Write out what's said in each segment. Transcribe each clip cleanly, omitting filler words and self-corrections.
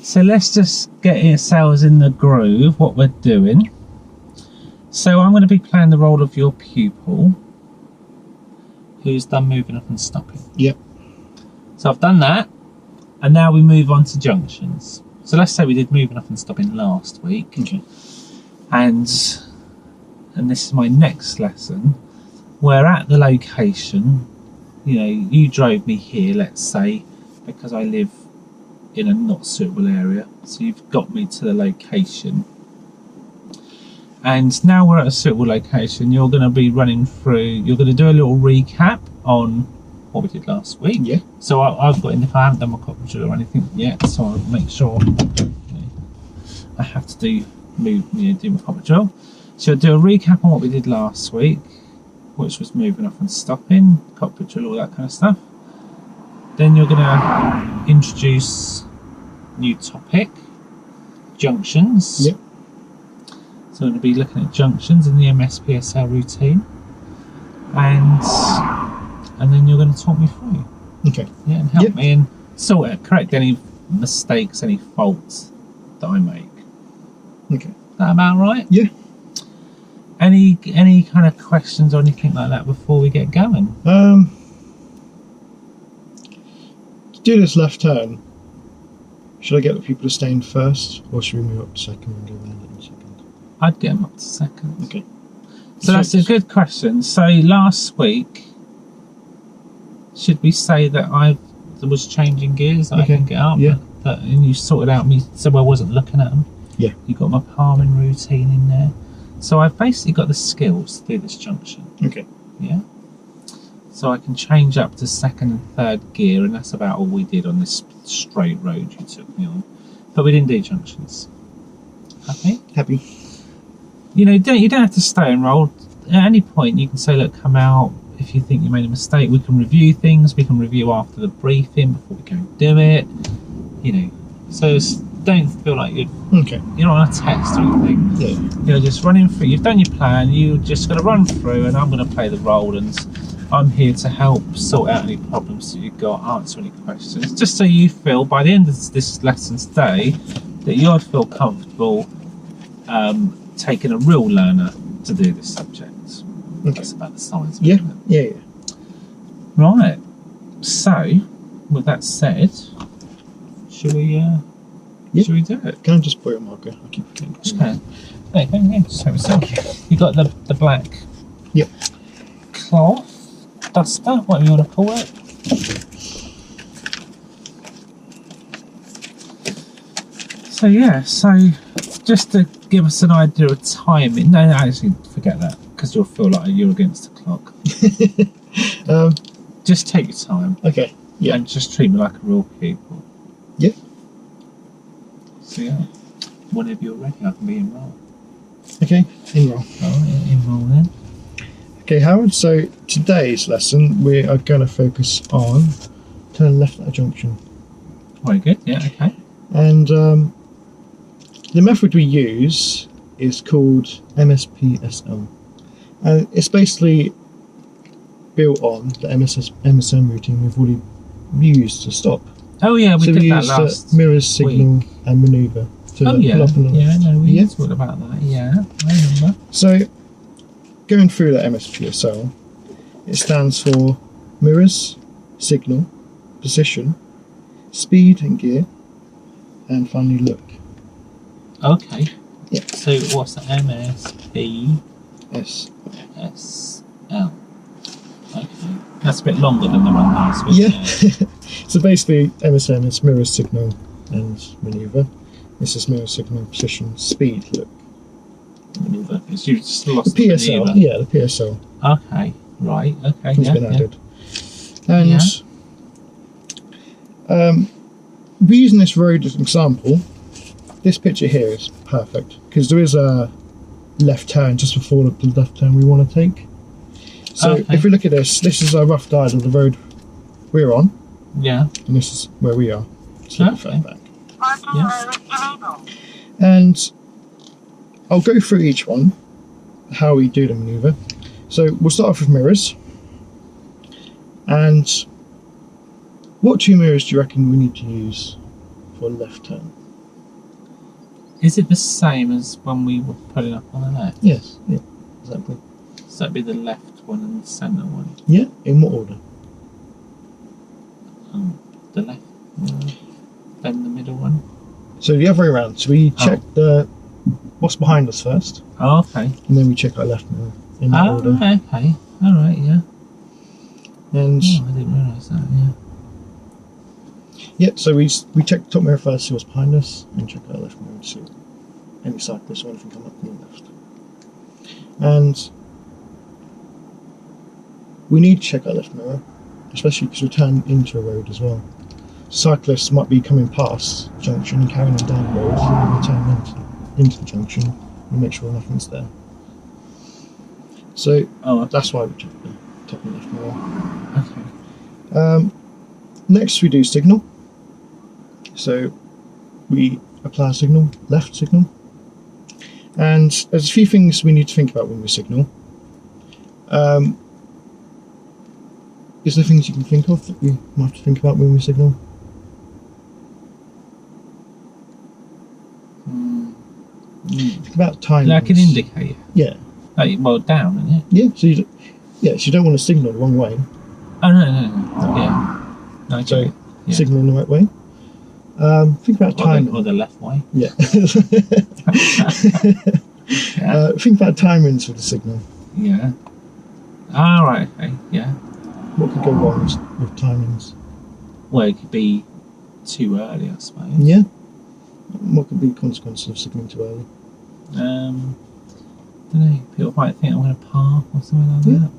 So let's just get ourselves in the groove, what we're doing. So I'm going to be playing the role of your pupil who's done moving up and stopping. Yep. So I've done that, and now we move on to junctions. So let's say we did moving up and stopping last week. Okay. And this is my next lesson. We're at the location. You know, you drove me here, let's say, because I live in a not suitable area, so you've got me to the location, and now we're at a suitable location. You're going to be running through, you're going to do a little recap on what we did last week. Yeah. So I've got in, if I haven't done my copy drill or anything yet, so I'll make sure I have to do my copy drill. So I'll do a recap on what we did last week, which was moving up and stopping, cockpit drill, all that kind of stuff. Then you're going to introduce new topic, junctions. Yep. So we're going to be looking at junctions in the MSPSL routine, and then you're going to talk me through. Okay. Yeah, and help me and sort out, correct any mistakes, any faults that I make. Okay. Is that about right? Yeah. Any kind of questions or anything like that before we get going? To do this left turn, should I get the people to stay in first, or should we move up to second and go around it in second? I'd get them up to second. Okay. So that's a good question. So last week, should we say that I was changing gears? That I can get up. Yeah. And you sorted out me, so I wasn't looking at them. Yeah. You got my palming routine in there. So I've basically got the skills to do this junction. Okay. Yeah. So I can change up to second and third gear, and that's about all we did on this straight road you took me on. But we didn't do junctions. Happy? Happy. You know, you don't have to stay and roll. At any point, you can say, look, come out. If you think you made a mistake, we can review things. We can review after the briefing before we go do it. You know, so don't feel like you're not on a test or anything. Yeah. You're just running through. You've done your plan. You just got to run through, and I'm going to play the role, and I'm here to help sort out any problems that you've got, answer any questions, just so you feel by the end of this lesson today that you'd feel comfortable taking a real learner to do this subject. Okay. That's about the science. Yeah. Yeah. Right. So, with that said, should we do it? Can I just put your marker? I keep forgetting. Okay. There you go. So you got the black. Yep. Cloth. Duster, whatever you want to call it. So yeah, so just to give us an idea of timing. No, actually forget that, because you'll feel like you're against the clock. Just take your time. Okay. Yeah. And just treat me like a real pupil. Yeah. So yeah, whenever you're ready, I can be enrolled. Okay. Enroll. Alright, enroll then. Okay, Howard, so today's lesson we are going to focus on turn left at a junction. Very good, yeah, okay. And the method we use is called MSPSL. And it's basically built on the MSM routine we've already used to stop. Oh yeah, we so did we that used last mirrors, signal week. And manoeuvre. To Oh yeah, pull up and yeah, no, we talked about that, yeah, I remember. So, going through the MSPSL, it stands for mirrors, signal, position, speed and gear, and finally look. Okay. Yeah. So what's the MSPSL? Okay. That's a bit longer than the one last week. Yeah. So basically, MSM is mirror, signal, and manoeuvre. This is mirror, signal, position, speed, look. Manoeuvre. Because you just lost The the PSL, manoeuvre. yeah, the PSL Okay, right, okay. has been added. And we're using this road as an example. This picture here is perfect because there is a left turn just before the left turn we want to take. So if we look at this is a rough guide of the road we're on. Yeah. And this is where we are. So Okay. back. Yeah. And I'll go through each one, how we do the manoeuvre. So we'll start off with mirrors. And what two mirrors do you reckon we need to use for a left turn? Is it the same as when we were pulling up on the left? Yes, yeah, exactly. So that'd be the left one and the centre one. Yeah, in what order? The left, then the middle one. So the other way around. So we check what's behind us first, Oh, okay. and then we check our left mirror in that order. Okay. All right, yeah. And Oh, I didn't realise that, yeah. yeah, so we check the top mirror first, see what's behind us, and check our left mirror to see any cyclists or anything come up on the left. And we need to check our left mirror, especially because we turn into a road as well. Cyclists might be coming past the junction and carrying them down the road, and we turn into the junction and make sure nothing's there. So that's why we check the top and left mirror. Okay. Next we do signal. So we apply a signal, left signal. And there's a few things we need to think about when we signal. Is there things you can think of that we might have to think about when we signal? Think about timings. Like an indicator? Yeah. Well, down, isn't it? Yeah, so you don't want to signal the wrong way. Oh, no. Yeah. Okay. So yeah. signal in the right way. Think about timing. Or the left way. Yeah. Yeah. Think about timings for the signal. Yeah. All right. Okay. Yeah. What could go wrong with timings? Well, it could be too early, I suppose. Yeah. What could be the consequences of signaling too early? Don't know. People might think I'm going to park or something like that.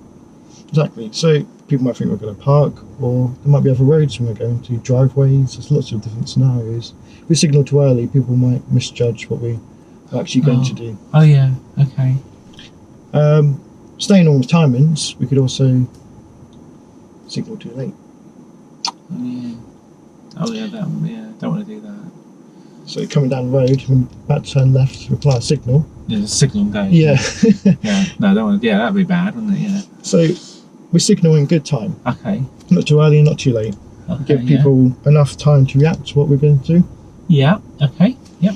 Exactly. So people might think we're going to park, or there might be other roads when we're going to, driveways. There's lots of different scenarios. If we signal too early, people might misjudge what we are actually going to do. Oh yeah. Okay. Staying on with timings, we could also signal too late. Oh yeah. Oh yeah. That. Yeah. Don't want to do that. So coming down the road, when about to turn left, we apply a signal. Yeah, the signal goes. Yeah. Yeah. No, don't want to. Yeah, that'd be bad, wouldn't it? Yeah. So we signal in good time. Okay. Not too early, not too late. Okay. Give people enough time to react to what we're going to do. Yeah. Okay. Yep.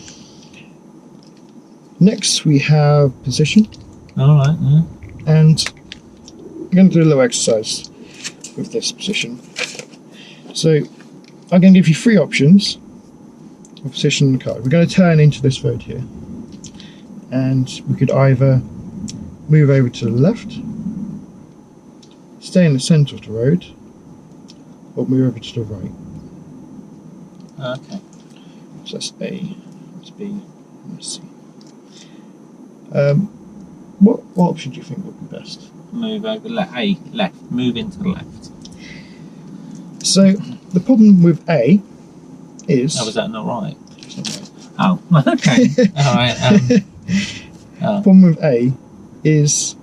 Next, we have position. All right. Yeah. And we're going to do a little exercise with this position. So I'm going to give you 3 options of position on the card. We're going to turn into this road here, and we could either move over to the left, stay in the centre of the road, or move over to the right. Okay. So that's A, that's B, and that's C. What option do you think would be best? Move over. Left. Move into the left. So the problem with A is... Oh, was that not right? It's not right. Oh, okay. All right. The problem with A is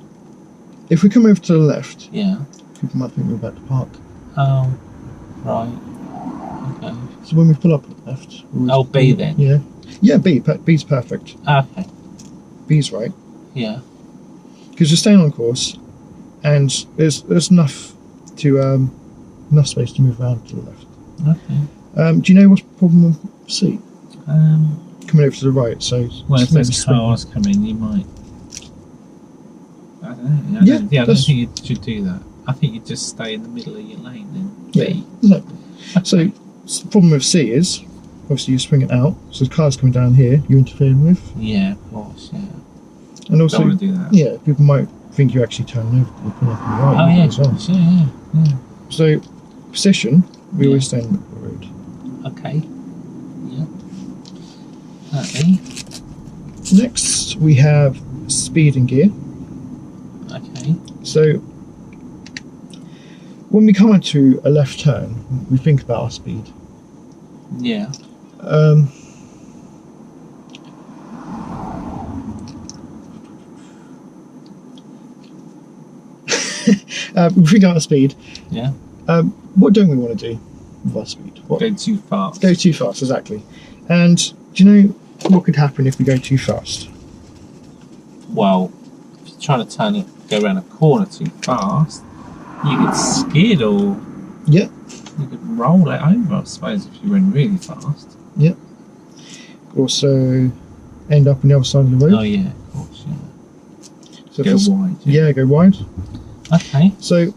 if we come over to the left, Yeah. people might think we're about to park. Oh, right. Okay. So when we pull up at the left... Oh, B then? Yeah. Yeah, B. B's perfect. Okay. B's right. Yeah. Because you're staying on course, and there's enough to enough space to move around to the left. Okay. Do you know what's the problem with C? Um, Coming over to the right, so... well, if maybe there's swing. cars coming, you might... I don't know. Yeah, I don't that's- think you should do that. I think you just stay in the middle of your lane then. Yeah, B. exactly. So the problem with C is, obviously you're swinging out, so the car's coming down here, you're interfering with. Yeah, of course, yeah. And also, Don't want to do that. yeah, people might think you're actually turning over or pulling up on the right Oh, yeah, as well. of course, yeah. So, position, we Yeah. always stay in the middle of the road. Okay. Yeah. Okay. Next, we have speed and gear. Okay. So, when we come into a left turn, we think about our speed. Yeah. We think about our speed. Yeah. What don't we want to do with our speed? What? Go too fast. Go too fast, exactly. And do you know what could happen if we go too fast? Well, if you're trying to go around a corner too fast, you could skid or Yeah. you could roll it over, I suppose, if you went really fast. Also, end up on the other side of the road. Oh yeah, of course. Yeah. So Go wide. Yeah, go wide. Okay. So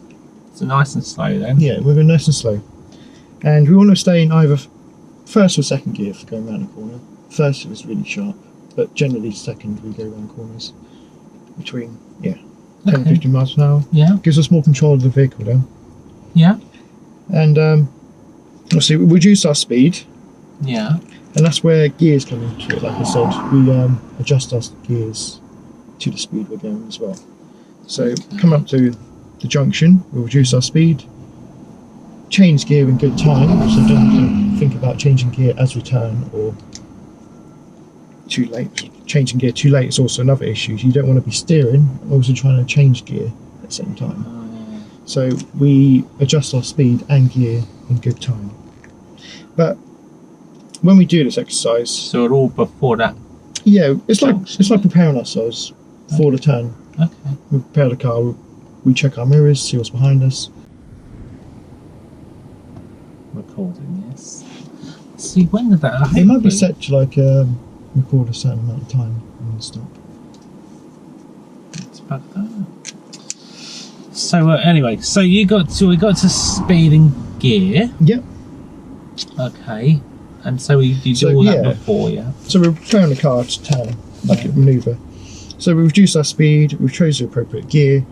So nice and slow then. yeah, we're going nice and slow, and we want to stay in either first or second gear for going around the corner. First it was really sharp, but generally second we go around corners between 10 and 15 miles an hour. Yeah. Gives us more control of the vehicle then. Yeah. And obviously we reduce our speed, Yeah. and that's where gears come into it. Like I said, we adjust our gears to the speed we're going as well. So come up to the junction, we'll reduce our speed, change gear in good time, so don't have to think about changing gear as we turn or too late. Changing gear too late is also another issue. You don't want to be steering and also trying to change gear at the same time. So we adjust our speed and gear in good time. But when we do this exercise, So we're all before that. yeah, it's like preparing ourselves for the turn. Okay. We prepare the car, we check our mirrors, see what's behind us. Recording this. See, when did that? It might be set to like record a certain amount of time and then stop. It's about that. So anyway, so we got to speed and gear. Yep. Okay. And so you did So, all that yeah. before, yeah. So we're preparing the car to turn, like a manoeuvre. So we reduce our speed, we chose the appropriate gear,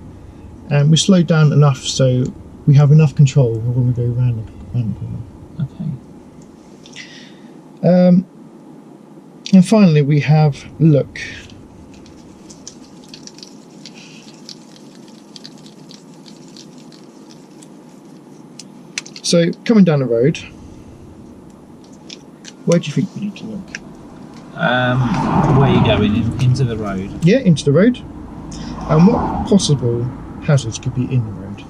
and we slow down enough so we have enough control when we go around the corner. Okay. And finally we have look. So coming down the road, where do you think we need to look? Where are you going? Into the road? Yeah, into the road. And what possible hazards could be in the road?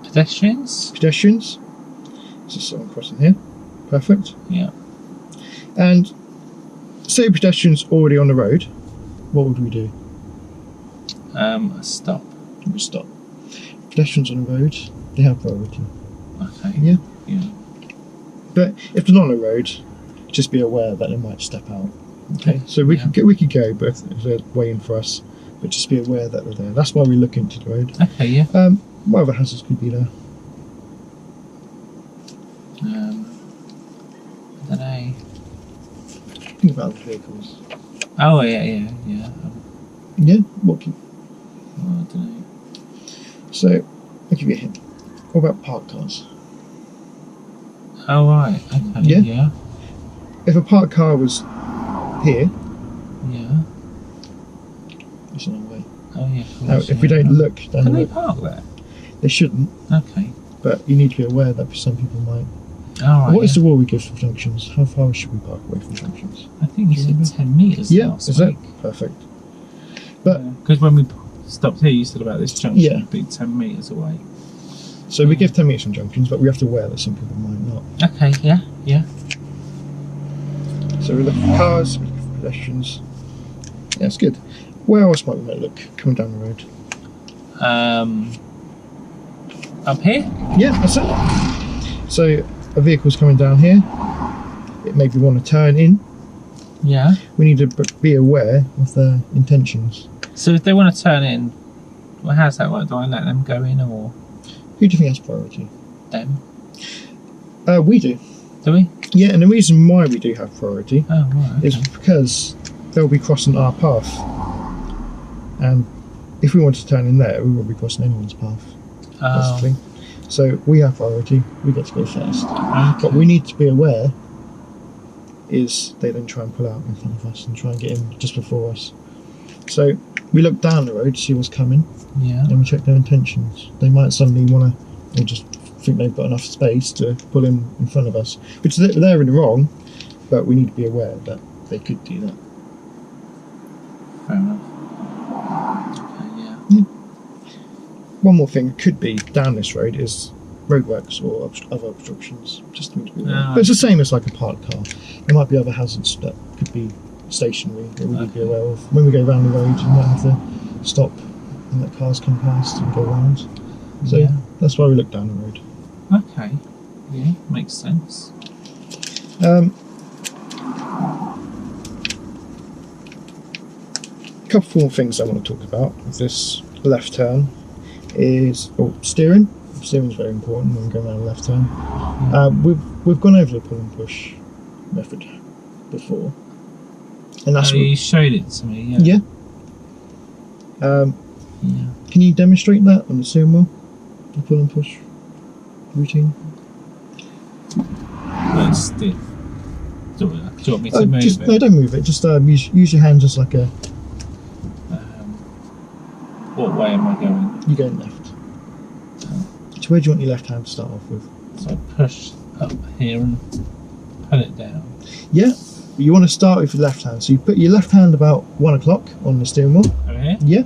Pedestrians? Pedestrians. There's someone crossing here. Perfect. Yeah. And say a pedestrian's already on the road, what would we do? Stop. We would stop. Pedestrians on the road, they have priority. Okay. Yeah. Yeah. But if they're not on the road, just be aware that they might step out. Okay. So we could go, but if they're waiting for us, but just be aware that they're there. That's why we look into the road. Okay, yeah. What other hazards could be there? I don't know. Think about the vehicles. Oh, yeah. Yeah. What could, I don't know. so I'll give you a hint. What about parked cars? Oh, right. Okay. Yeah. Yeah. If a parked car was here, Yeah. it's a long way. Oh, yeah. Now, if we don't look down Can the they road, park there? they shouldn't. Okay. But you need to be aware that some people might. All right. What is the rule we give for junctions? How far should we park away from junctions? I think you Do you said remember? 10 metres. Yeah, last is that week. perfect? But Because when we stopped here, you said about this junction Yeah. being 10 metres away. so we give 10 metres on junctions, but we have to aware that some people might not. Okay. Yeah. Yeah. So we look for cars, we look for pedestrians. Yeah, it's good. Where else might we not look coming down the road? Up here. Yeah, that's it. So a vehicle's coming down here. It maybe want to turn in. Yeah. We need to be aware of their intentions. So if they want to turn in, well, how's that work? Do I let them go in or Who do you think has priority? them? We do. Do we? Yeah, and the reason why we do have priority Oh, right. is because they'll be crossing our path. And if we want to turn in there, we won't be crossing anyone's path, basically. So we have priority, we get to go first. What we need to be aware is they don't try and pull out in front of us and try and get in just before us. So we look down the road to see what's coming, Yeah. and we check their intentions. They might suddenly want to, or just think they've got enough space to pull in front of us, which they're in the wrong, but we need to be aware that they could do that. Fair enough. Okay, yeah. One more thing could be down this road is roadworks or other obstructions. Just need to be aware. Ah. But it's the same as like a parked car. There might be other hazards that could be stationary that we need to be aware of. When we go round the road, you might have to stop and let cars come past and go round. So Yeah. that's why we look down the road. Okay. Yeah, makes sense. A couple more things I want to talk about with this left turn is steering. Steering is very important when going around a left turn. We've gone over the pull and push method before, and that's you showed it to me. Yeah. Yeah. Can you demonstrate that on the steering wheel? The pull and push routine. But it's stiff. Do you want me to move it? No, don't move it. Just use your hand just like a. What way am I going? You're going left. So where do you want your left hand to start off with? So I push up here and pull it down. Yeah. You want to start with your left hand. So you put your left hand about 1 o'clock on the steering wheel. Over here? Yeah.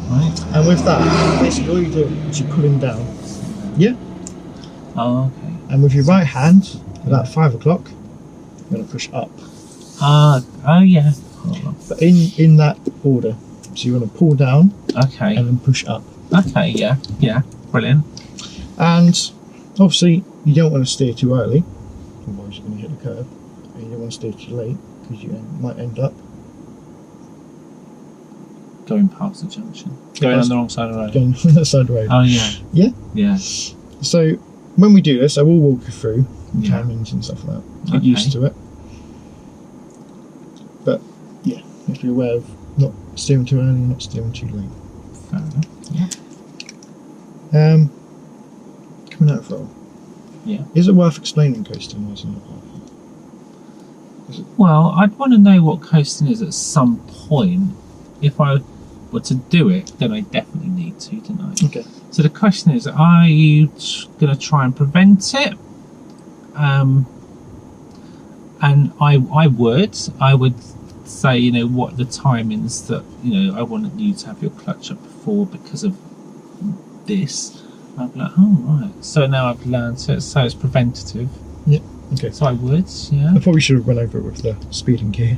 Right. And with that, basically all you're doing is you're pulling down. Yeah. Oh, okay. And with your right hand, about 5 o'clock, you're going to push up. Oh yeah. Hold on. But in that order. So you want to pull down Okay. and then push up. Okay, yeah. Yeah. Brilliant. And obviously you don't want to steer too early, otherwise you're going to hit the curb. And you don't want to steer too late because you might end up Going past the junction. Going on the wrong side of the road. going on that side of the road. Oh yeah. Yeah. Yeah. So when we do this, I will walk you through the Yeah. timings and stuff like that. Get Okay. used to it. But yeah, you have to be aware of not steering too early, not steering too late. Fair enough. Yeah. Coming out for Yeah. Is it worth explaining coasting or isn't it? Well, I'd want to know what coasting is at some point. If I were to do it, then I definitely need to, don't I? Okay. So the question is, are you going to try and prevent it? And I would say, you know, what the timings that, you know, I want you to have your clutch up before because of this. I'd be like, oh right. So now I've learned it, so it's preventative. Yeah. Okay. So I would, yeah. I probably should have run over it with the speeding gear.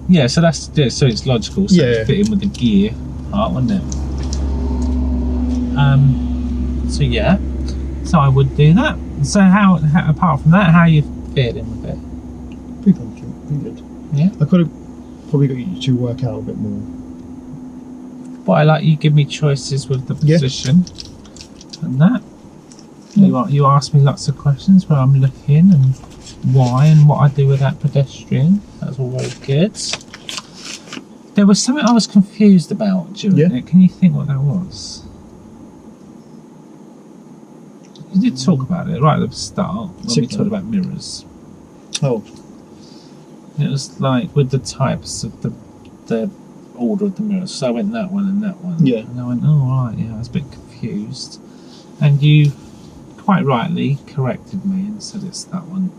Yeah, so that's so it's logical. So Yeah. it's fit in with the gear part, wouldn't it? So yeah, so I would do that. So how apart from that, how are you feeling with it? Pretty confident, pretty good. Yeah. I could have probably got you to work out a bit more. But I like you give me choices with the Yeah. position and that. You ask me lots of questions where I'm looking and why and what I do with that pedestrian. That's all very good. There was something I was confused about during it. Can you think what that was? You did talk about it right at the start when we talked about mirrors. Oh. It was like with the types of the order of the mirrors. So I went that one and that one. Yeah. And I went, oh right, yeah, I was a bit confused. And you quite rightly corrected me and said it's that one.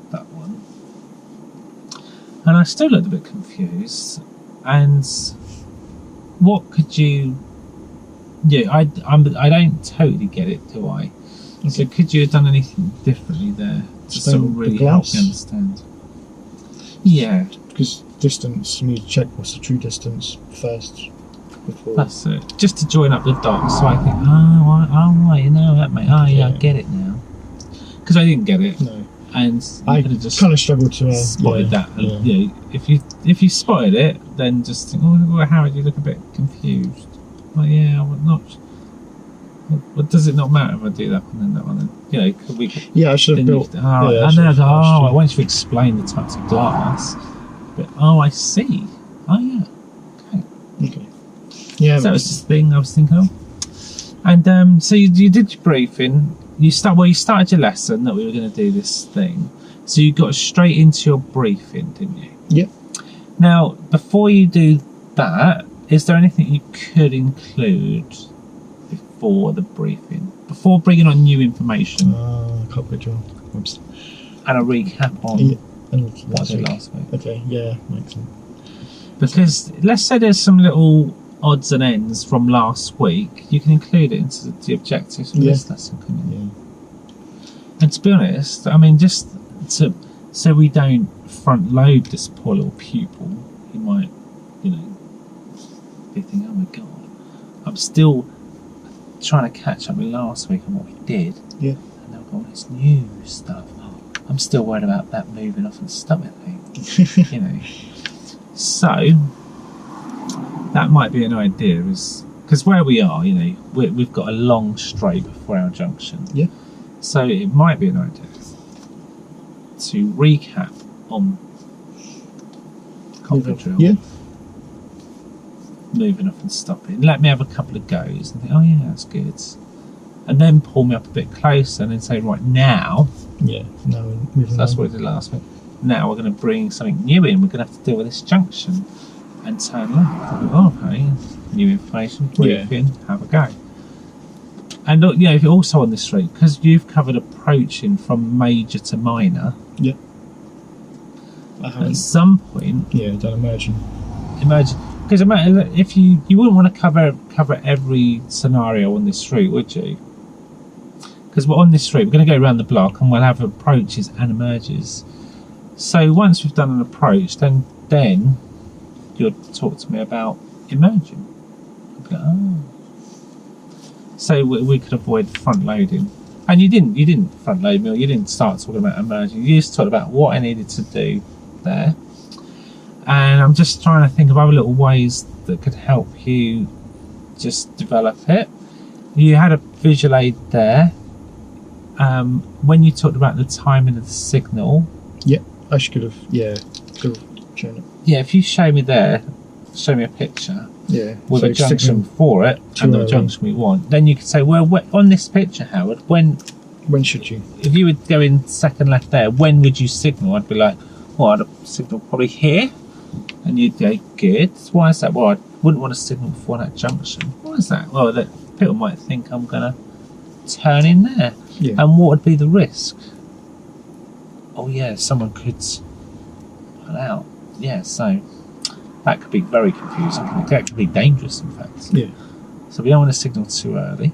And I still looked a bit confused. And what could you? Yeah, I don't totally get it, do I? Okay. So could you have done anything differently there to sort of really help me understand? Yeah, because distance, you need to check what's the true distance first before. That's it. Just to join up the dots, so I think, you know that, mate. Oh yeah, I get it now. Because I didn't get it. No. And I just kind of struggled to spotted that. And, you know, if you spotted it, then just think, oh, Howard, you look a bit confused. Well, yeah, I would not. But does it not matter if I do that one and that one? And, you know, could we? Yeah, I should have built. And then I go, I want you to explain the types of glass. But I see. Oh yeah. Okay. Yeah. So that was just the thing I was thinking of. And so you did your briefing. You started your lesson that we were going to do this thing. So you got straight into your briefing, didn't you? Yep. Now, before you do that, is there anything you could include before the briefing? Before bringing on new information? Cockpit drill. Oops. And a recap on what I did last week. Okay, yeah, makes sense. Because let's say there's some little odds and ends from last week, you can include it into the objectives of this lesson, couldn't you? Yeah. And to be honest, I mean, just so we don't front load this poor little pupil, he might, you know, be thinking, oh my god, I'm still trying to catch up with last week and what we did. Yeah. And now we've got all this new stuff. I'm still worried about that moving off and stopping thing. You know. So that might be an idea, is because where we are, you know, we've got a long straight before our junction. Yeah. So it might be an idea to recap on Copperfield. Yeah. Moving off and stopping. Let me have a couple of goes and think, oh yeah, that's good. And then pull me up a bit closer and then say, right now. Yeah. No. So that's what we did last week. Now we're going to bring something new in. We're going to have to deal with this junction and turn left. Okay, new information, briefing, have a go. And you know, also on this street, because you've covered approaching from major to minor. Yeah. At some point. Yeah, don't imagine. Because if you wouldn't want to cover every scenario on this street, would you? Because we're on this street, we're going to go around the block and we'll have approaches and emerges. So once we've done an approach, then you'll talk to me about emerging. I'll be like, oh. So we could avoid front loading. And you didn't front load me, or you didn't start talking about emerging. You just talked about what I needed to do there. And I'm just trying to think of other little ways that could help you just develop it. You had a visual aid there. When you talked about the timing of the signal. Yeah, I could have shown it. Yeah, if you show me a picture. Yeah. With a junction for it and the junction we want, then you could say, well, on this picture, Howard, when should you? If you would go in second left there, when would you signal? I'd be like, well, I'd signal probably here. And you'd go, good. Why is that? Well, I wouldn't want to signal before that junction. Why is that? Well, that people might think I'm going to turn in there. Yeah. And what would be the risk? Oh, yeah, someone could pull out. Yeah, so that could be very confusing. That could be dangerous, in fact. Yeah. So we don't want to signal too early.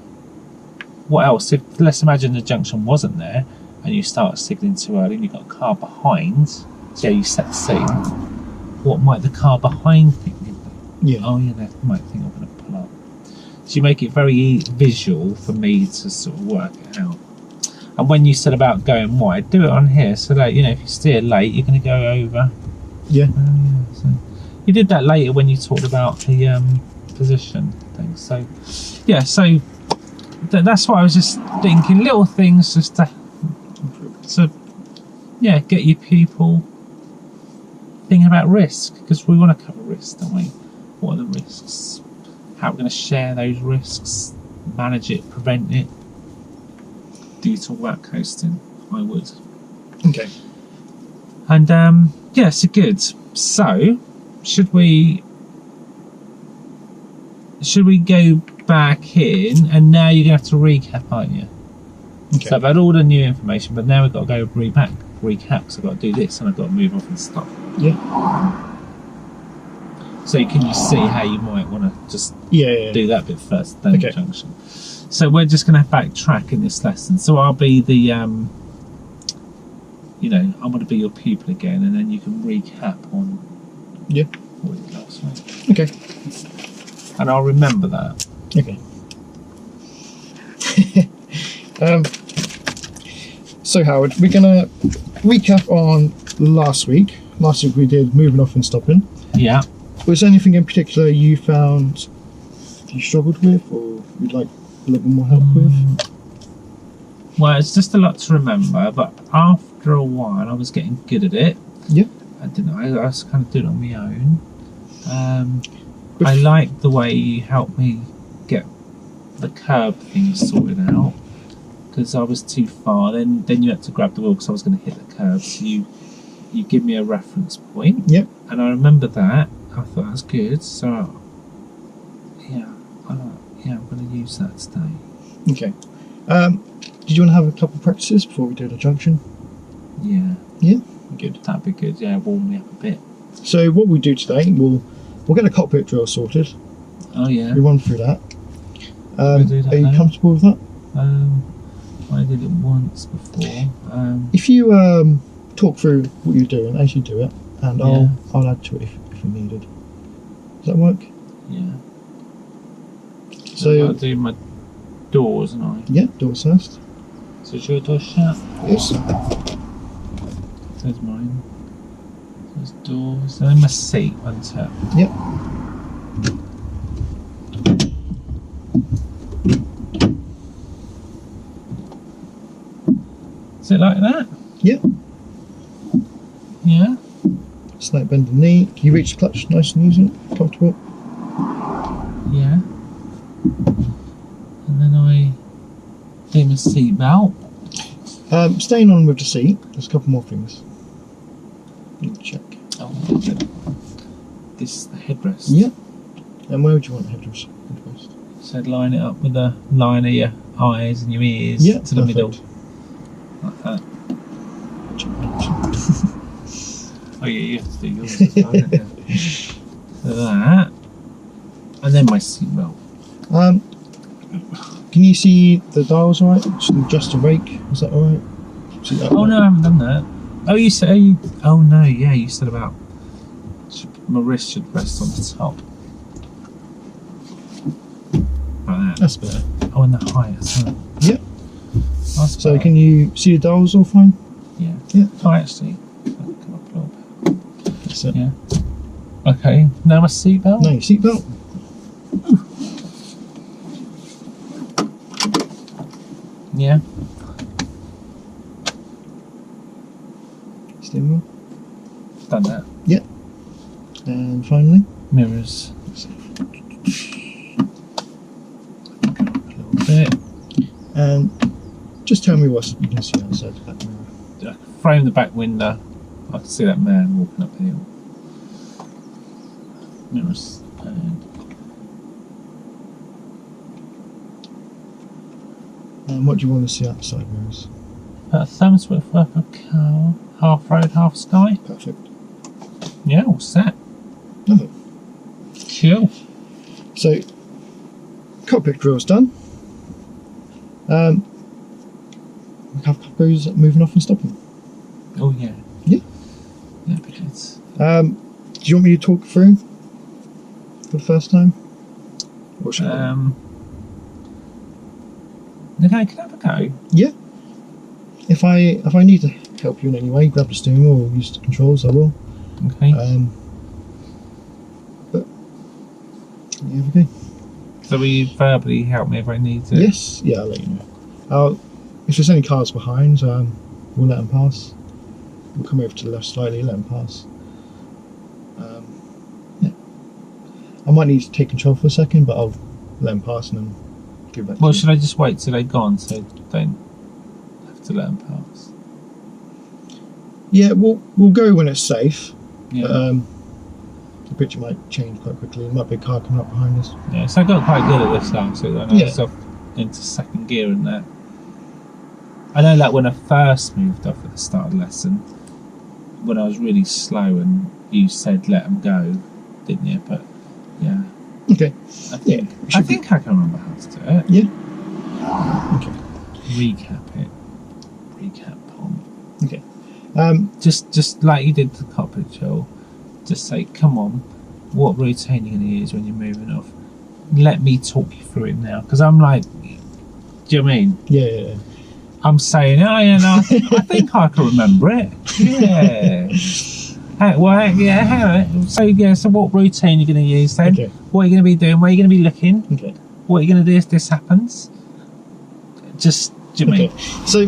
What else? Let's imagine the junction wasn't there and you start signaling too early and you've got a car behind. So you set the scene. What might the car behind think? Yeah. Oh yeah, they might think I'm going to pull up. So you make it very visual for me to sort of work it out. And when you said about going wide, do it on here so that, you know, if you steer late, you're going to go over. Yeah. So you did that later when you talked about the position thing. So yeah, so that's what I was just thinking. Little things just to yeah, get your people thinking about risk, because we want to cover risks, don't we? What are the risks? How we're going to share those risks, manage it, prevent it. Do you talk about coasting? I would. Okay. And yeah, so good. So should we go back in, and now you're going to have to recap, aren't you? Okay. So I've had all the new information, but now we've got to go recap because I've got to do this and I've got to move off and stop. Yeah. So can you see how you might want to just do that bit first, then the junction? So we're just going to backtrack in this lesson. So I'll be the, you know, I'm going to be your pupil again, and then you can recap on what we did last week. Okay. And I'll remember that. Okay. So Howard, we're gonna recap on last week. Last week we did moving off and stopping. Yeah. Was there anything in particular you found you struggled with, or you'd like a little bit more help with? Well, it's just a lot to remember, but after a while I was getting good at it. Yeah. I didn't know, I was kind of doing it on my own. I liked the way you helped me get the curb thing sorted out, because I was too far. Then you had to grab the wheel because I was going to hit the curb. So you give me a reference point. Yep. And I remember that. I thought that was good. So yeah, I'm going to use that today. Okay. Did you want to have a couple of practices before we do the junction? Yeah. Yeah. Good. That'd be good. Yeah, warm me up a bit. So what we do today, we'll get a cockpit drill sorted. Oh yeah. We run through that. We'll do that are you now. comfortable with that? I did it once before. If you talk through what you're doing as you do it, and I'll add to it if you needed. Does that work? Yeah. So I'll do my doors, and yeah, doors first. So is your door shut? Yes. There's mine. There's doors. And then my seat, untap. Yep. Is it like that? Yep. Yeah. Slight bend in the knee. Can you reach the clutch nice and easy? Comfortable? Yeah. And then I do my seat belt. Staying on with the seat, there's a couple more things. Need to check. Oh, this is the headrest. Yep. And where would you want the headrest? So line it up with the line of your eyes and your ears Yep, to the perfect. middle. Like that. Oh yeah, you have to do yours as well, don't you? So that. And then my seatbelt. Can you see the dials alright? Should we adjust the rake? Is that alright? Oh no, I haven't done that. Oh, you said. Oh no, yeah, you said about my wrist should rest on the top. Like that. That's better. Oh, and the height as well. Yep. That's So better. can you see the dials all fine? Yeah. Yeah. Oh, actually. Come up a little bit. That's it. Yeah. Okay. Now my seatbelt. Now your seatbelt. Yeah. Steering wheel. Done that. And finally, Mirrors. let's see. Come up a little bit. And just tell me what you can see outside the back mirror. Frame the back window. I can see that man walking up the hill. Mirrors. And what do you want to see outside mirrors? About a thumb's width worth of car. Half road, half sky. Perfect. Yeah, all set. Lovely. Cool. So, cockpit drill's done. We have couples moving off and stopping. Oh yeah. Yeah. Yeah, because Do you want me to talk through for the first time? Or should I? Okay, can I have a go? Yeah. If I need to help you in any way, grab the steering wheel or use the controls, I will. Okay. But yeah, okay. So will you verbally help me if I need to? Yes. Yeah, I'll let you know. If there's any cars behind, we'll let them pass. We'll come over to the left slightly, let them pass. Yeah. I might need to take control for a second, but I'll let them pass and then give back Well, to you. should I just wait till they've gone so don't have to let them pass? Yeah, we'll go when it's safe. Yeah. But, the picture might change quite quickly. There might be a car coming up behind us. Yeah, so I got quite good at this last week. I know Yeah. myself into second gear and that. I know that when I first moved off at the start of the lesson, when I was really slow and you said let them go, didn't you? But yeah, Okay. I think should I think I can remember how to do it. Yeah. Okay. Recap it. Recap Pom. Okay. Just like you did the cockpit chill. Just say, come on, what routine are you going to use when you're moving off? Let me talk you through it now. Because I'm like, do you know what I mean? Yeah. I'm saying, oh yeah, no, I think I can remember it. Yeah. So what routine are you going to use then? Okay. What are you going to be doing? Where are you going to be looking? Okay. What are you going to do if this happens? Just, do you know what I mean? So,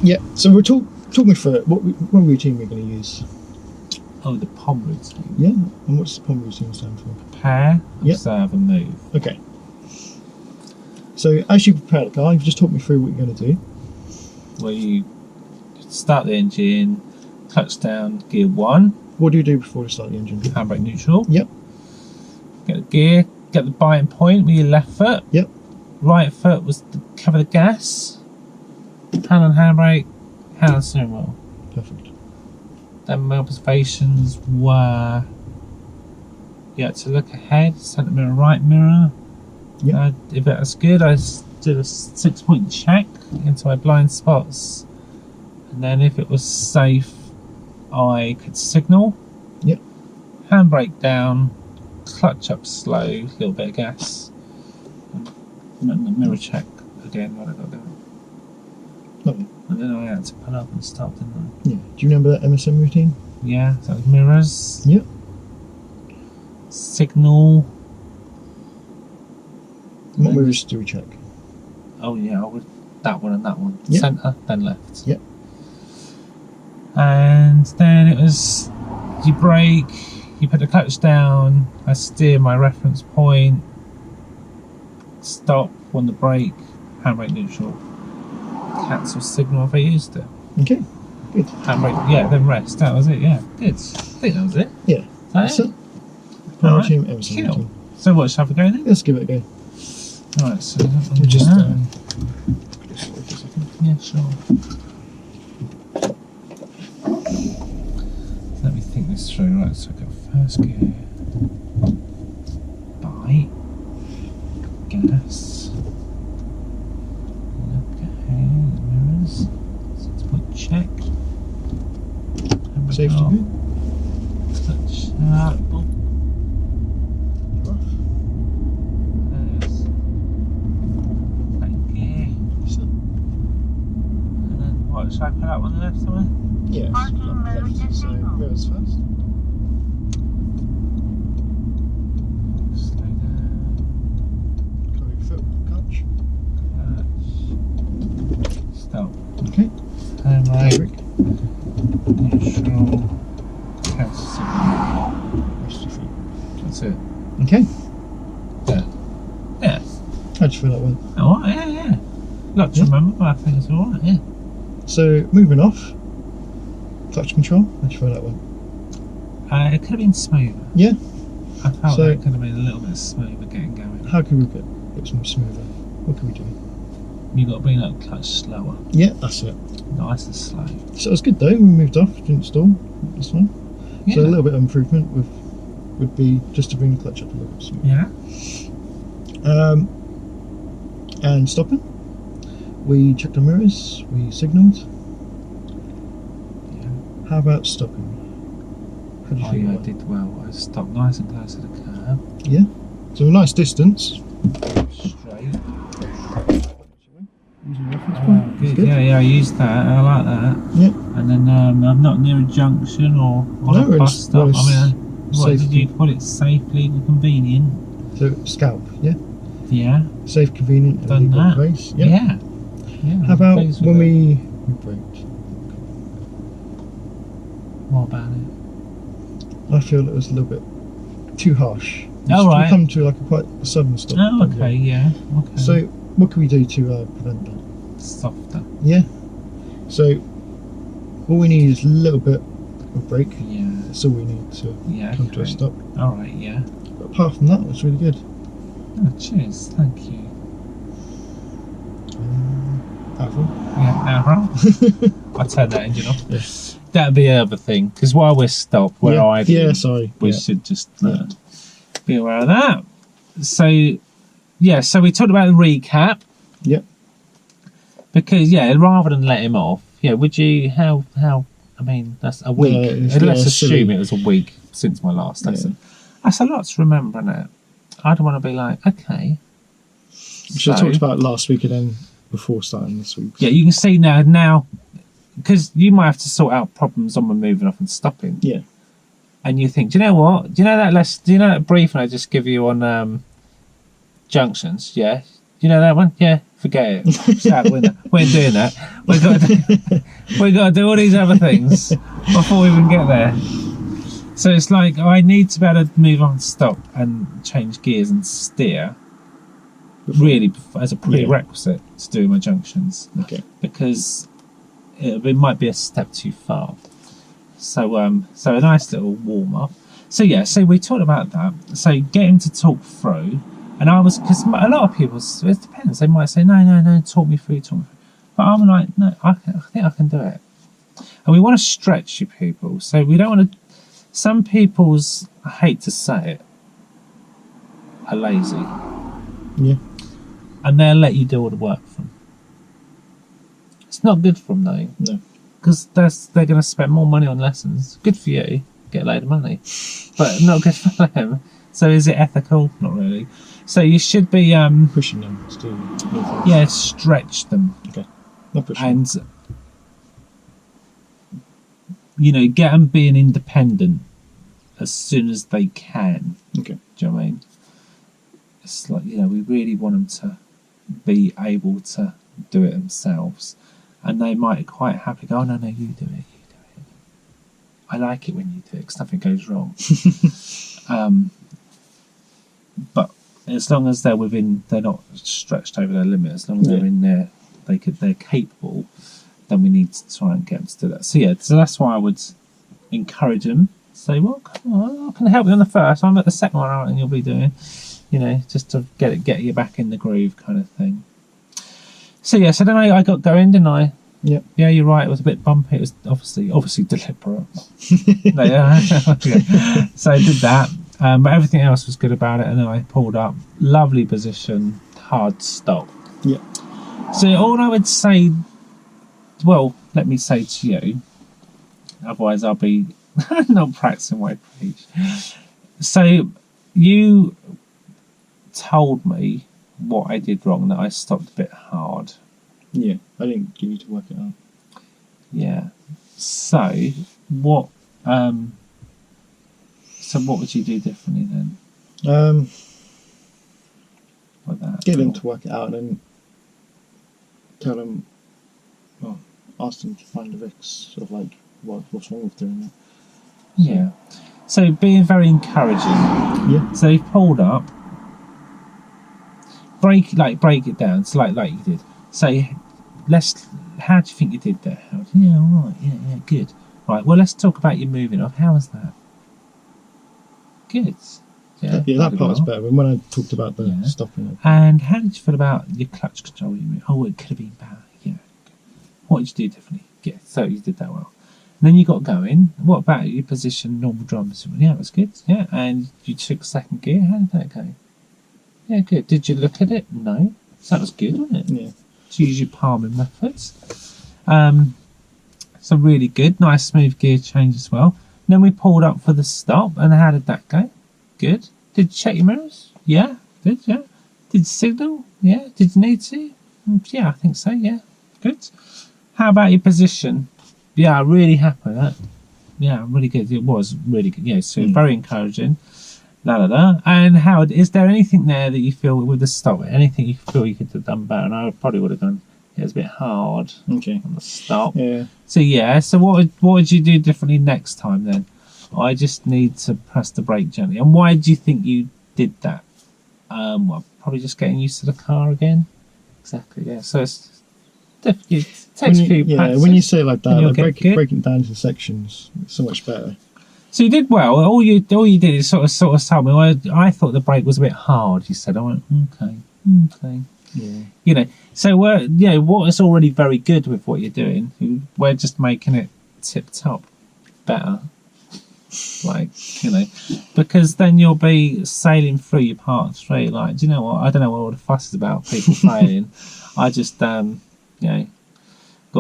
yeah. So we'll talk me through it. What routine we're going to use? Oh, the POM routine. Yeah. And what's the POM routine stand for? Prepare, Yep. observe and move. Okay. So as you prepare the car, you just talk me through what you're going to do. Where you start the engine, clutch down, gear 1, What do you do before you start the engine? handbrake neutral. Yep. Get the gear, get the biting point with your left foot. Yep. Right foot was to cover the gas. Hand on handbrake, hand on steering wheel. Perfect. Then my observations were you had to look ahead, centre mirror, right mirror. Yep. If that was good, I did a 6-point check into my blind spots. And then if it was safe, I could signal. Yep. Handbrake down, clutch up slow, little bit of gas. And the mirror check again when I got there. Lovely. And then I had to pull up and stop, didn't Yeah. Do you remember that MSM routine? I? Yeah, so it was mirrors. Yep. Signal. What mirrors do we check? Oh yeah, I would that one and that one. Yep. Centre, then left. Yep. And then it was you brake, you put the clutch down, I steer my reference point, stop on the brake, handbrake neutral, cancel signal if I used it. Okay. Good. Handbrake, yeah, then rest. That was it, yeah. Good. I think that was it. Yeah. That's it. Power Alright. team, MSM Cool. routine. So what, shall we go then? Let's give it a go. Alright, so We'll just yeah, put this away for a second. yeah, sure. Let me think this through. Right, so I've got first gear, bike, gas, look ahead, mirrors, 6-point check, Safety good. touch, oh, there's that gear, and then what, should I put up on the left somewhere? Yeah. Left. So mirrors first. Slow down. Chloe foot clutch. Stop. Okay. Turn right. Handbrake. Neutral. Cancel. Rest your feet. That's it. Okay. Yeah. Yeah. How'd you feel that went? Alright, yeah, yeah. Not to Yeah. remember, but I think it's alright, yeah. So moving off. Clutch control. How'd you feel that went? It could have been smoother. Yeah. I felt So- that it could have been a little bit smoother getting going. How could we get it some smoother? What can we do? You got to bring that clutch slower. Yeah, that's it. Nice and slow. So it was good though. We moved off, didn't stall. That's fine. Yeah. So a little bit of improvement would be just to bring the clutch up a little bit smoother. Yeah. And stopping. We checked the mirrors. We signalled. Yeah. How about stopping? How do you Oh think? yeah, I about did well. I stopped nice and close to the curb. it? So a nice distance. Straight. Using the reference Oh, point. good. Good. Yeah, yeah, I used that. I like that. Yep. And then I'm not near a junction or on No, a bus it's- stop. well, it's I mean, what did safety. you call it? Safe, legal, convenient. So scalp. Yeah. Yeah. Safe, convenient, and Done legal that. place. Yep. Yeah. Yeah. How about pleased with when that. we braked? What about it? I feel it was a little bit too harsh. Oh, right. We come to like a quite sudden stop. Oh, don't we? okay. Yeah. Okay. So what can we do to prevent that? Softer. Yeah. So all we need is a little bit of brake. Yeah. That's all we need to Yeah. come to a okay. stop. All right. Yeah. But apart from that, it's really good. Oh, cheers. Thank you. Apple. Yeah. Arrow. I turned that engine off. Yes. That'd be the other thing, because while we're stopped, where yeah. I Yeah. Sorry. we Yeah. should just be aware of that. So, yeah, so we talked about the recap. Yep. Because, yeah, rather than let him off, yeah, would you, how, I mean, that's a week. it's- Let's yeah, assume silly. it was a week since my last Yeah. lesson. That's a lot to remember, isn't it? I don't want to be like, okay. Which I So- talked about last week and then before starting this week. Yeah, you can see now, because you might have to sort out problems on when moving off and stopping. Yeah. And you think, do you know what? Do you know that briefing I just give you on junctions? Yeah. Do you know that one? Yeah. Forget it. It's out the window. We ain't doing that. We got to do all these other things before we even get there. So it's like I need to be able to move on, stop, and change gears and steer. Really, as a prerequisite to do my junctions, Okay. because it might be a step too far. So so a nice little warm up. So yeah, so we talked about that. So getting to talk through, and I was, because a lot of people, it depends. They might say no, talk me through. But I'm like, no, I think I can do it. And we want to stretch you people. So we don't want to. Some people's, I hate to say it, are lazy. Yeah. And they'll let you do all the work for them. It's not good for them though. No. Because they're going to spend more money on lessons. Good for you, get a load of money, but not good for them. So is it ethical? Not really. So you should be Pushing them to do more things. yeah, stretch them. Not pushing them. And you know, get them being independent as soon as they can. Okay. Do you know what I mean? It's like, you know, we really want them to be able to do it themselves. And they might quite happily go, oh, no, you do it, you do it. I like it when you do it because nothing goes wrong. But as long as they're not stretched over their limit, as long as they're in there, they're capable, then we need to try and get them to do that. So yeah, so that's why I would encourage them. Say, well, come on, I can help you on the first. I'm at the second one, and you'll be doing, you know, just to get you back in the groove, kind of thing. So yeah, so then I got going, didn't I? Yep. Yeah, you're right. It was a bit bumpy. It was obviously deliberate. No, yeah. So I did that, but everything else was good about it. And then I pulled up, lovely position, hard stop. Yeah. So all I would say, well, let me say to you, otherwise I'll be not practicing what I preach. So you told me what I did wrong, that I stopped a bit hard. Yeah, I didn't give you to work it out. Yeah. So what would you do differently then? With that? Get them to work it out and then tell them, well, ask them to find the Rick's sort of like what's wrong with doing that. Yeah. So being very encouraging. Yeah. So you've pulled up. Break it down. So like you did. Say, how do you think you did that? Yeah, all right. Yeah, good. Right. Well, let's talk about your moving off. How was that? Good. Yeah, that part was better. When I talked about the stopping it. And how did you feel about your clutch control? Oh, it could have been better. Yeah. What did you do differently? Yeah. So you did that well. And then you got going. What about your position, normal drums? Yeah, it was good. Yeah. And you took second gear. How did that go? Yeah, good. Did you look at it? No. So that was good, wasn't it? Yeah. To use your palming methods. So really good. Nice smooth gear change as well. And then we pulled up for the stop. And how did that go? Good. Did you check your mirrors? Yeah. Good, yeah. Did you signal? Yeah. Did you need to? Yeah, I think so, yeah. Good. How about your position? Yeah, really happy with that. Yeah, really good. It was really good. Yeah, so very encouraging. And Howard, is there anything there that you feel with the stop? Anything you feel you could have done better? And I probably would have gone, it was a bit hard on the stop. Yeah. So yeah, so what would you do differently next time then? I just need to press the brake gently. And why do you think you did that? Well, probably just getting used to the car again. Exactly, yeah. So it's definitely takes a few practices. When you say it like that, like breaking it down into sections, it's so much better. So you did well. All you did is sort of tell me. I thought the brake was a bit hard. You said, I went, okay. Yeah. You know, so what is already very good with what you're doing. We're just making it tip top better. Like, you know, because then you'll be sailing through your part 3. Like, do you know what? I don't know what all the fuss is about. People failing. I just, got a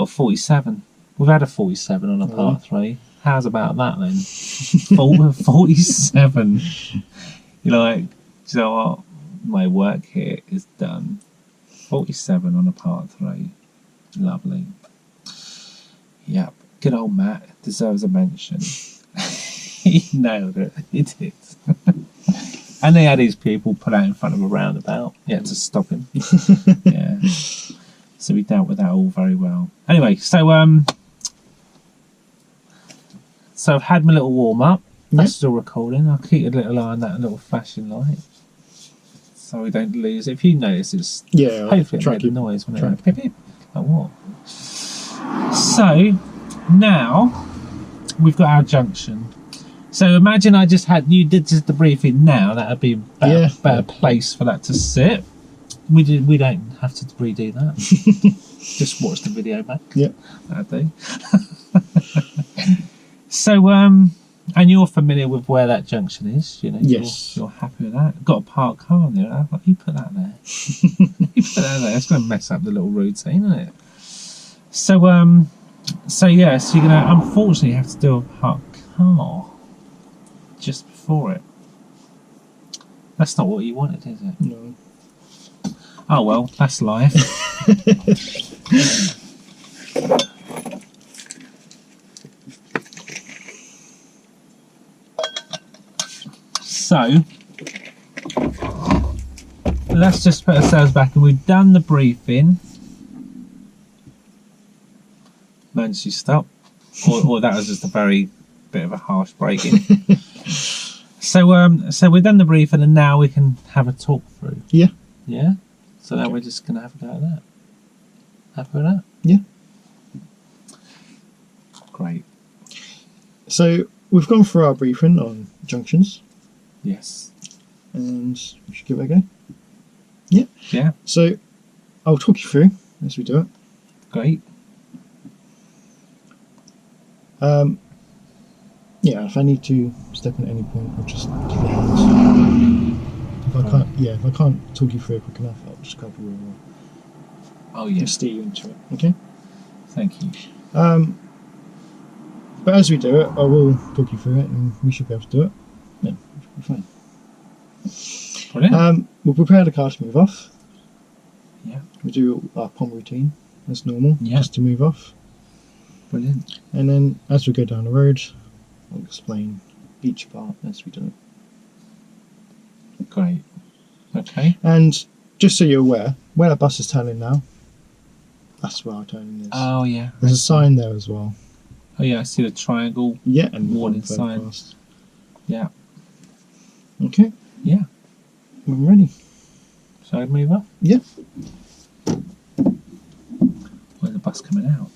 47. We've had a 47 on a part 3. How's about that then? 47. You're like, do you know what? My work here is done. 47 on a part 3. Lovely. Yep. Good old Matt deserves a mention. He nailed it. He did. And they had his people put out in front of a roundabout. Yeah, to stop him. Yeah. So we dealt with that all very well. Anyway, so I've had my little warm up. That's still recording. I'll keep a little eye on that little flashing light, so we don't lose it. If you notice, it's hopefully it made a noise when it went pip pip. Like what? So now we've got our junction. So imagine you did just the briefing now. That would be a better place for that to sit. We don't have to redo that. Just watch the video back. Yeah, that'd do. So and you're familiar with where that junction is, you know. Yes. You're happy with that. Got a parked car in there. I thought, you put that there. You put that there. It's going to mess up the little routine, isn't it? So yeah. So you're going to unfortunately have to do a parked car just before it. That's not what you wanted, is it? No. Oh well, that's life. So let's just put ourselves back, and we've done the briefing. Emergency stop, or that was just a very bit of a harsh break-in. So we've done the briefing, and now we can have a talk through. Yeah. Yeah. So now we're just gonna have a go at that. Happy with that? Yeah. Great. So we've gone through our briefing on junctions, Yes. and we should give it a go. Yeah. Yeah. So I'll talk you through as we do it. Great. Yeah, if I need to step in at any point, I'll just give you hands. If I can't talk you through it quick enough, I'll just grab you and Oh yeah. steer you into it. Okay. Thank you. But as we do it, I will talk you through it, and we should be able to do it. Yeah, it should be fine. Brilliant. We'll prepare the car to move off. Yeah. We do our POM routine as normal, Yeah. just to move off. Brilliant. And then as we go down the road, I'll explain each part as we do it. Great. Okay. And just so you're aware, where the bus is turning now, that's where our turning is. Oh yeah. There's a sign there as well. Oh yeah, I see the triangle. Yeah, and Warning one further sign. past. Yeah. Okay, Yeah. I'm ready. Shall I move up? Yeah. Where's the bus coming out?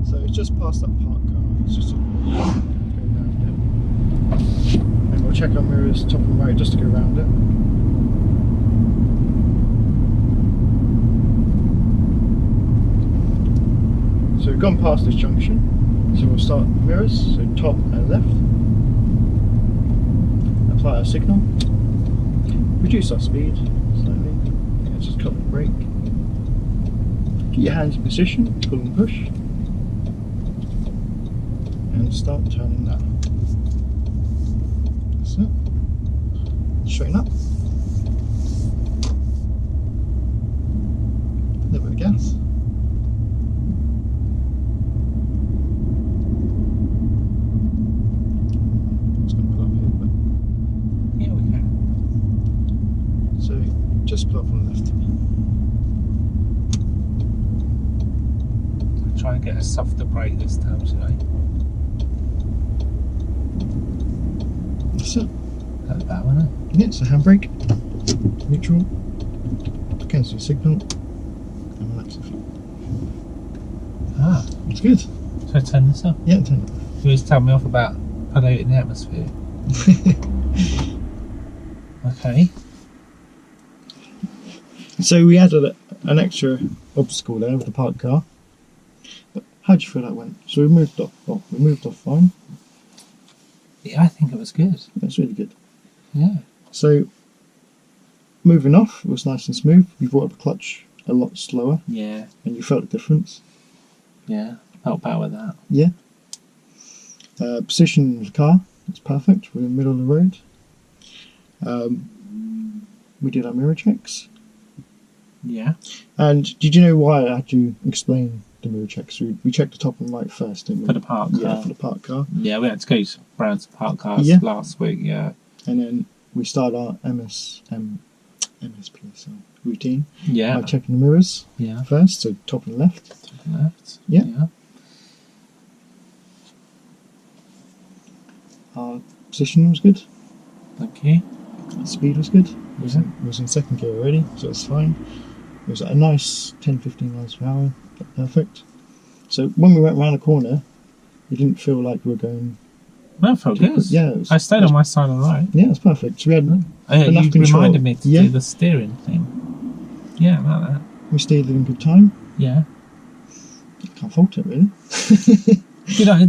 So it's just past that park car. It's just a go around it. And we'll check our mirrors top and right just to go around it. So we've gone past this junction. So we'll start mirrors, so top and left. Apply our signal. Reduce our speed slightly. Yeah, just cut the brake. Get your hands in position, pull and push. And start turning that. That's it. Straighten up. A little bit of gas. It's going to pull up here, but Yeah, we can. so just pull up on the left. I'll try and get a softer brake this time, shall I? That's it. That's about, wasn't it? Yeah, so handbrake, neutral, cancel signal, and relax the feet. Ah, It's good. shall I turn this up? Yeah, turn it You always tell me off about polluting the atmosphere. Okay. So we added an extra obstacle there with the parked car. But how do you feel that went? So we moved off. Oh, we moved off fine. Yeah, I think it was good. That's really good. Yeah. So moving off was nice and smooth. We brought up the clutch a lot slower, Yeah. and you felt the difference. Yeah. Felt better with that. Yeah. Position of the car, it's perfect. We're in the middle of the road. We did our mirror checks. Yeah. And did you know why I had to explain the mirror checks? We checked the top and right first, didn't we? For the park car. Yeah, for the park car. Yeah, we had to go to Brown's park cars Yeah. last week, yeah. And then we started our MSPSL routine Yeah. by checking the mirrors Yeah. first, so top and left. Top and left. Yeah. Yeah. Our position was good. Thank you. Speed was good. Was it? It was in second gear already, so it's fine. It was at a nice 10-15 miles per hour. Perfect. So when we went round the corner, it didn't feel like we were going. That felt good. Yeah, it was, I stayed on my side all right. Yeah, it's perfect. So we had enough You control. reminded me to Yeah. do the steering thing. Yeah, like that. We steered it in good time. Yeah. Can't fault it really. Did I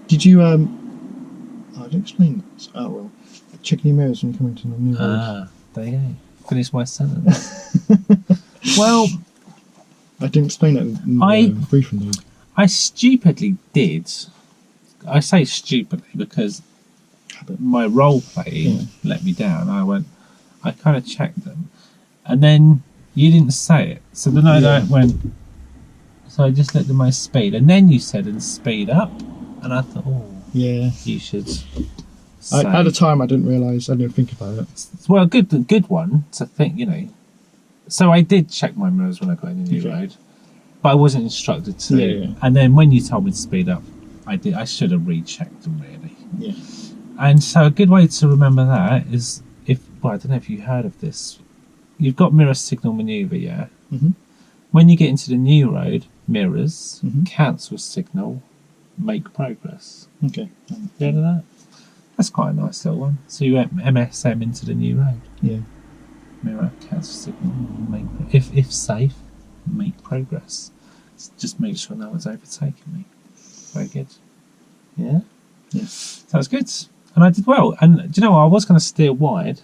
Did you I didn't explain this. Oh well. Checking your mirrors when coming to the new road. there you go. Finish my sentence. Well, I didn't explain it in the briefing though. I stupidly did. I say stupidly because my role playing let me down. I kind of checked them, and then you didn't say it. So then I went. So I just let them my speed, and then you said and speed up, and I thought, oh, yeah, you should. At the time, I didn't realise. I didn't think about it. Well, a good one to think, So I did check my mirrors when I got in the new road, but I wasn't instructed to. Yeah. And then when you told me to speed up, I should have rechecked them really. Yeah. And so a good way to remember that is I don't know if you heard of this. You've got mirror signal manoeuvre, yeah. Mm-hmm. When you get into the new road, mirrors, cancel signal, make progress. Okay. You heard of that? That's quite a nice little one. So you went MSM into the new road. Yeah. Mirror, cancel signal, if safe, make progress. Just make sure no one's overtaking me. Very good. Yeah? Yeah. Sounds good. And I did well. And do you know what? I was going to steer wide,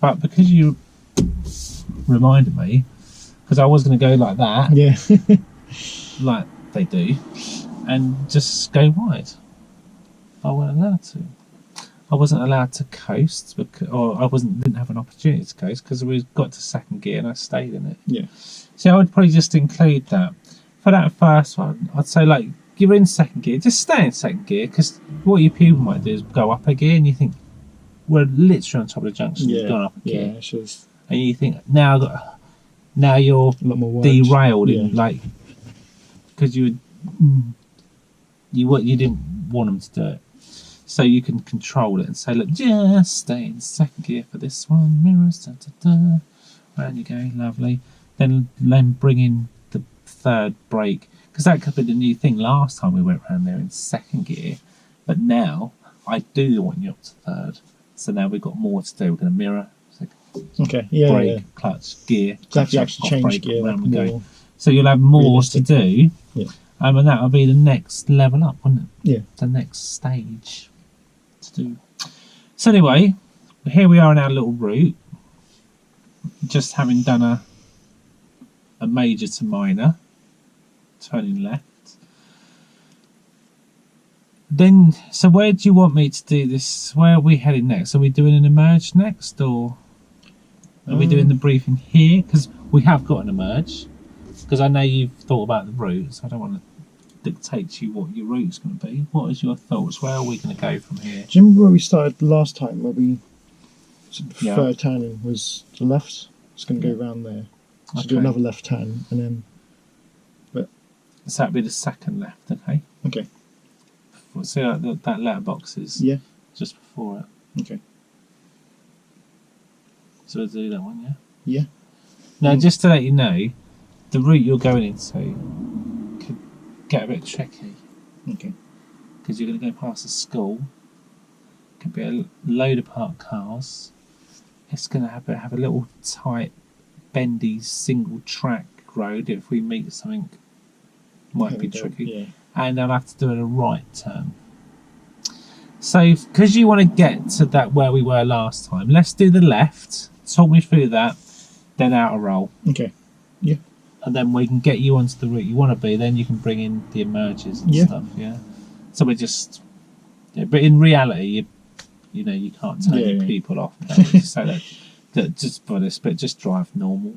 but because you reminded me, because I was going to go like that, like they do, and just go wide. I wasn't allowed to. I wasn't allowed to coast, or I didn't have an opportunity to coast because we got to second gear and I stayed in it. Yeah. So I would probably just include that. For that first one, I'd say like you're in second gear, just stay in second gear because what your pupil might do is go up a gear and you think we're literally on top of the junction. You've gone up a gear, and you think now you're a lot more derailed in like because you didn't want them to do it. So you can control it and say, look, just stay in second gear for this one. Mirrors, da, da, da. Round you go, lovely. Then bring in the third brake. Because that could be the new thing. Last time we went round there in second gear. But now, I do want you up to third. So now we've got more to do. We're going to mirror. Brake, clutch, gear. Clutch, you actually change brake, gear. Round we go. So you'll have more to do. Yeah. And that will be the next level up, wouldn't it? Yeah. The next stage to do. So anyway, here we are in our little route. Just having done a major to minor, turning left. Then, so where do you want me to do this? Where are we heading next? Are we doing an emerge next, or are we doing the briefing here? Because we have got an emerge. Because I know you've thought about the route, so I don't want to dictate to you what your route's going to be. What is your thoughts? Where are we going to go from here? Do you remember where we started last time? Where we third turning was the left. It's going to go around there. So do another left turn and then. So that'd be the second left, okay? Okay. See that letterbox is just before it. Okay. So we'll do that one, yeah? Yeah. Now, just to let you know, the route you're going into could get a bit tricky. Okay. Because you're going to go past a school. Could be a load of parked cars. It's going to have a little tight, bendy, single track road. If we meet something, might be tricky. Yeah. And I'll have to do a right turn. So, because you want to get to that where we were last time, let's do the left. Talk me through that, then outer roll. Okay. Yeah. And then we can get you onto the route you want to be. Then you can bring in the emerges and stuff. Yeah. So we're just, but in reality, you can't turn your people off. So that just for this bit, just drive normal.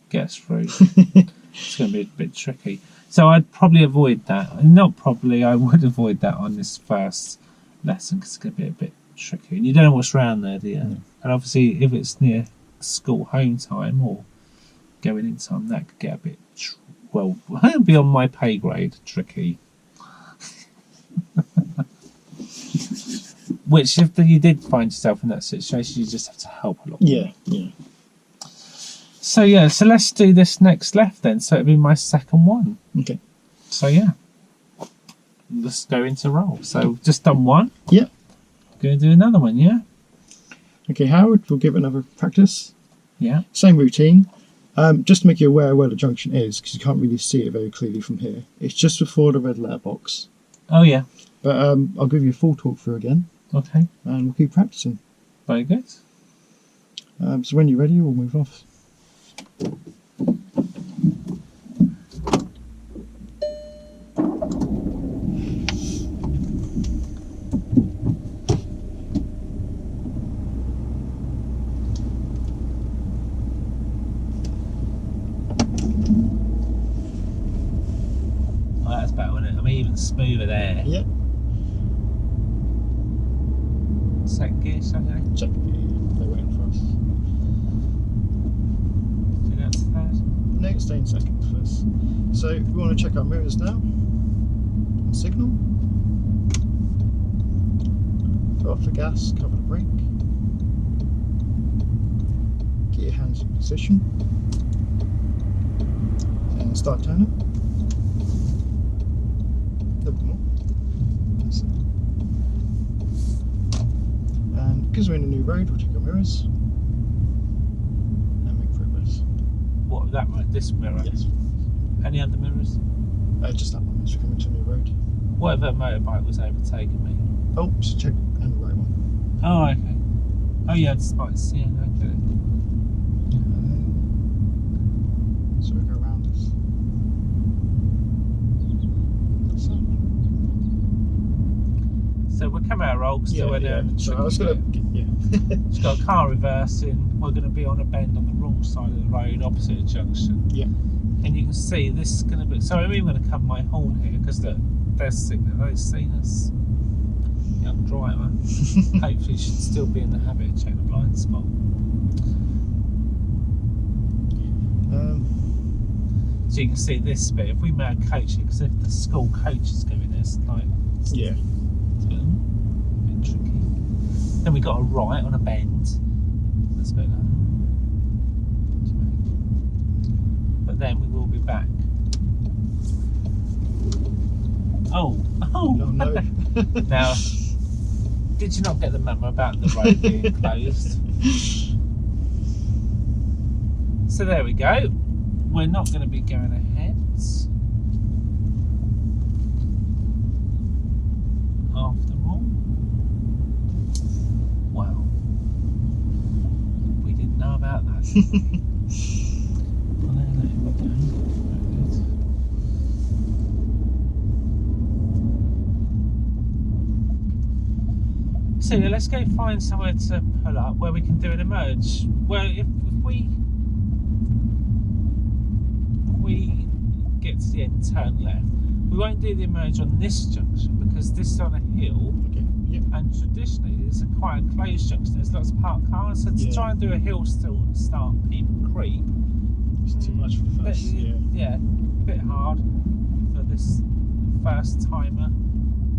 Get us through. It's going to be a bit tricky. So I'd probably avoid that. Not probably, I would avoid that on this first lesson because it's going to be a bit tricky. And you don't know what's around there, do you? No. And obviously, if it's near school home time or going in time, that could get a bit, beyond my pay grade, tricky. Which, if you did find yourself in that situation, you just have to help a lot more. Yeah. So let's do this next left then. So it'll be my second one. Okay. So let's go into roll. So just done one. Yeah. Going to do another one, yeah? Okay, Howard, we'll give it another practice. Yeah. Same routine. Just to make you aware where the junction is, because you can't really see it very clearly from here. It's just before the red letterbox. Oh, yeah. But I'll give you a full talk through again. Okay. And we'll keep practicing. Very good. So when you're ready, we'll move off. even smoother there. Yep. Second gear, okay. Check. They're waiting for us. Do you go to third? No, stay in second first. So we want to check our mirrors now. And signal. Go off the gas, cover the brake. Get your hands in position. And start turning. A little bit more. That's it. And because we're in a new road, we'll check our mirrors. And make progress. What, that one? This mirror? Yes. Any other mirrors? Just that one as we're coming to a new road. Whatever motorbike was overtaking me. Oh, just check and the right one. Oh, okay. Oh, yeah, it's spikes. Yeah, okay. So we go around this. So we're coming out of roll, still in there. So I was gonna, It's got a car reversing. We're going to be on a bend on the wrong side of the road, opposite a junction. Yeah. And you can see this is going to be. So I'm even going to cover my horn here because they're signalling. They've seen us. Young driver. Hopefully, should still be in the habit of checking the blind spot. So you can see this bit. If we made a coach, because if the school coach is going, it's like Yeah. it's a bit tricky. Then we got a right on a bend. That's a bit but then we will be back. Oh No. Now, did you not get the memo about the road being closed? So there we go. We're not going to be going ahead after all. Wow. We didn't know about that. Well, there we go. Very good. So yeah, let's go find somewhere to pull up where we can do an emerge. Well, if we get to the end, turn left. We won't do the emerge on this junction because this is on a hill, Okay. Yep. and traditionally it's quite a closed junction. There's lots of parked cars, so to try and do a hill start people creep. It's too much for the first. Yeah, a bit hard for this first timer.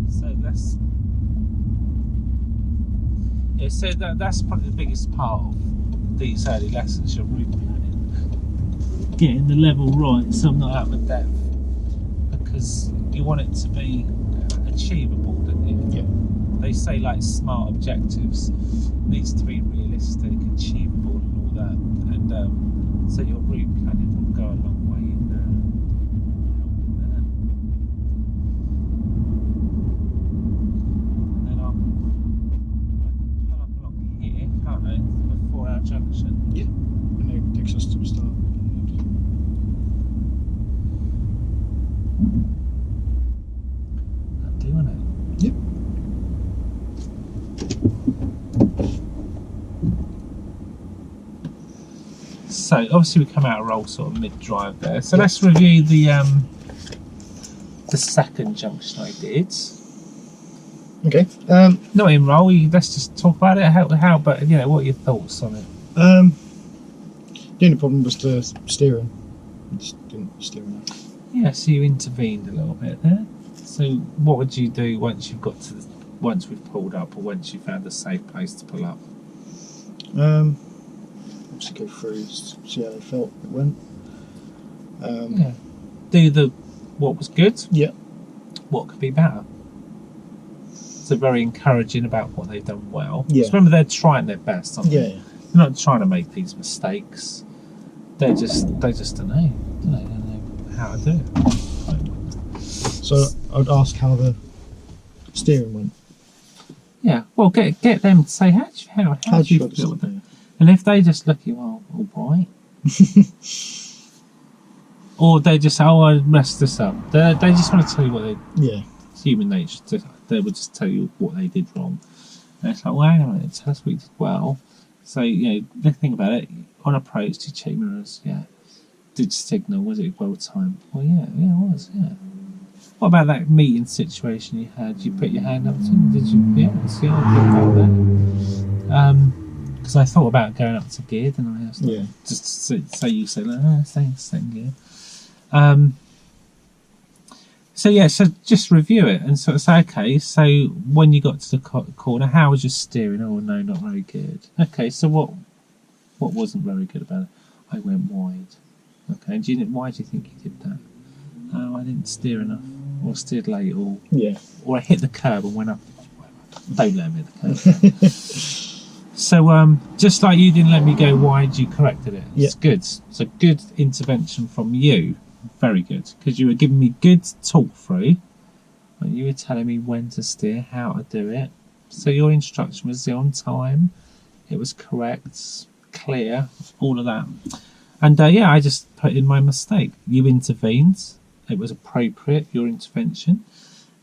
So let's. Yeah, so that's probably the biggest part of these early lessons. Your route planning. Getting the level right, so I'm not out of depth, because you want it to be achievable, don't you? Yeah. They say like smart objectives needs to be realistic, achievable, and all that, and so your route planning will go a long way in helping that. And then I can pull up along here, can't I, before our junction? Yeah. And it takes us to the start. I'm doing it. Yep. So obviously we come out of roll sort of mid-drive there. So let's review the second junction I did. Okay. Not in roll. Let's just talk about it. How? But you know, what are your thoughts on it? The only problem was the steering. I just didn't steer enough. Yeah. So you intervened a little bit there. So what would you do once you've got to once we've pulled up, or once you found a safe place to pull up? Obviously go through, see how they felt it went. Yeah. Do what was good. Yeah. What could be better. So very encouraging about what they've done well. Yeah. 'Cause remember, they're trying their best, aren't they? Yeah. They're not trying to make these mistakes. They just don't know. They don't know how to do it. So I'd ask how the steering went. Yeah. Well, get them to say how do you feel with it? And if they just look at you, well, all right. Or they just say, oh, I messed this up. They just want to tell you what they. Yeah. It's human nature. They would just tell you what they did wrong. And it's like, well, hang on a minute, tell us what you did well. So, you know, the thing about it, on approach, did you check mirrors? Yeah. Did you signal? Was it well timed? Well, yeah, it was, yeah. What about that meeting situation you had? You put your hand up to him? Did you? Yeah, see, I think about that. Because I thought about going up to gear, didn't I? Yeah. Just so you said, same gear. So yeah, so just review it and sort of say, okay, so when you got to the corner, how was your steering? Oh no, not very good. Okay, so what wasn't very good about it? I went wide. Okay, and why do you think you did that? Oh, I didn't steer enough, or steered late, or I hit the curb and went up. Don't let me hit the curb. So just like you didn't let me go wide, you corrected it. It's good. So good intervention from you. Very good, because you were giving me good talk through. You were telling me when to steer, how to do it. So your instruction was on time. It was correct, clear, all of that. And I just put in my mistake. You intervened. It was appropriate, your intervention.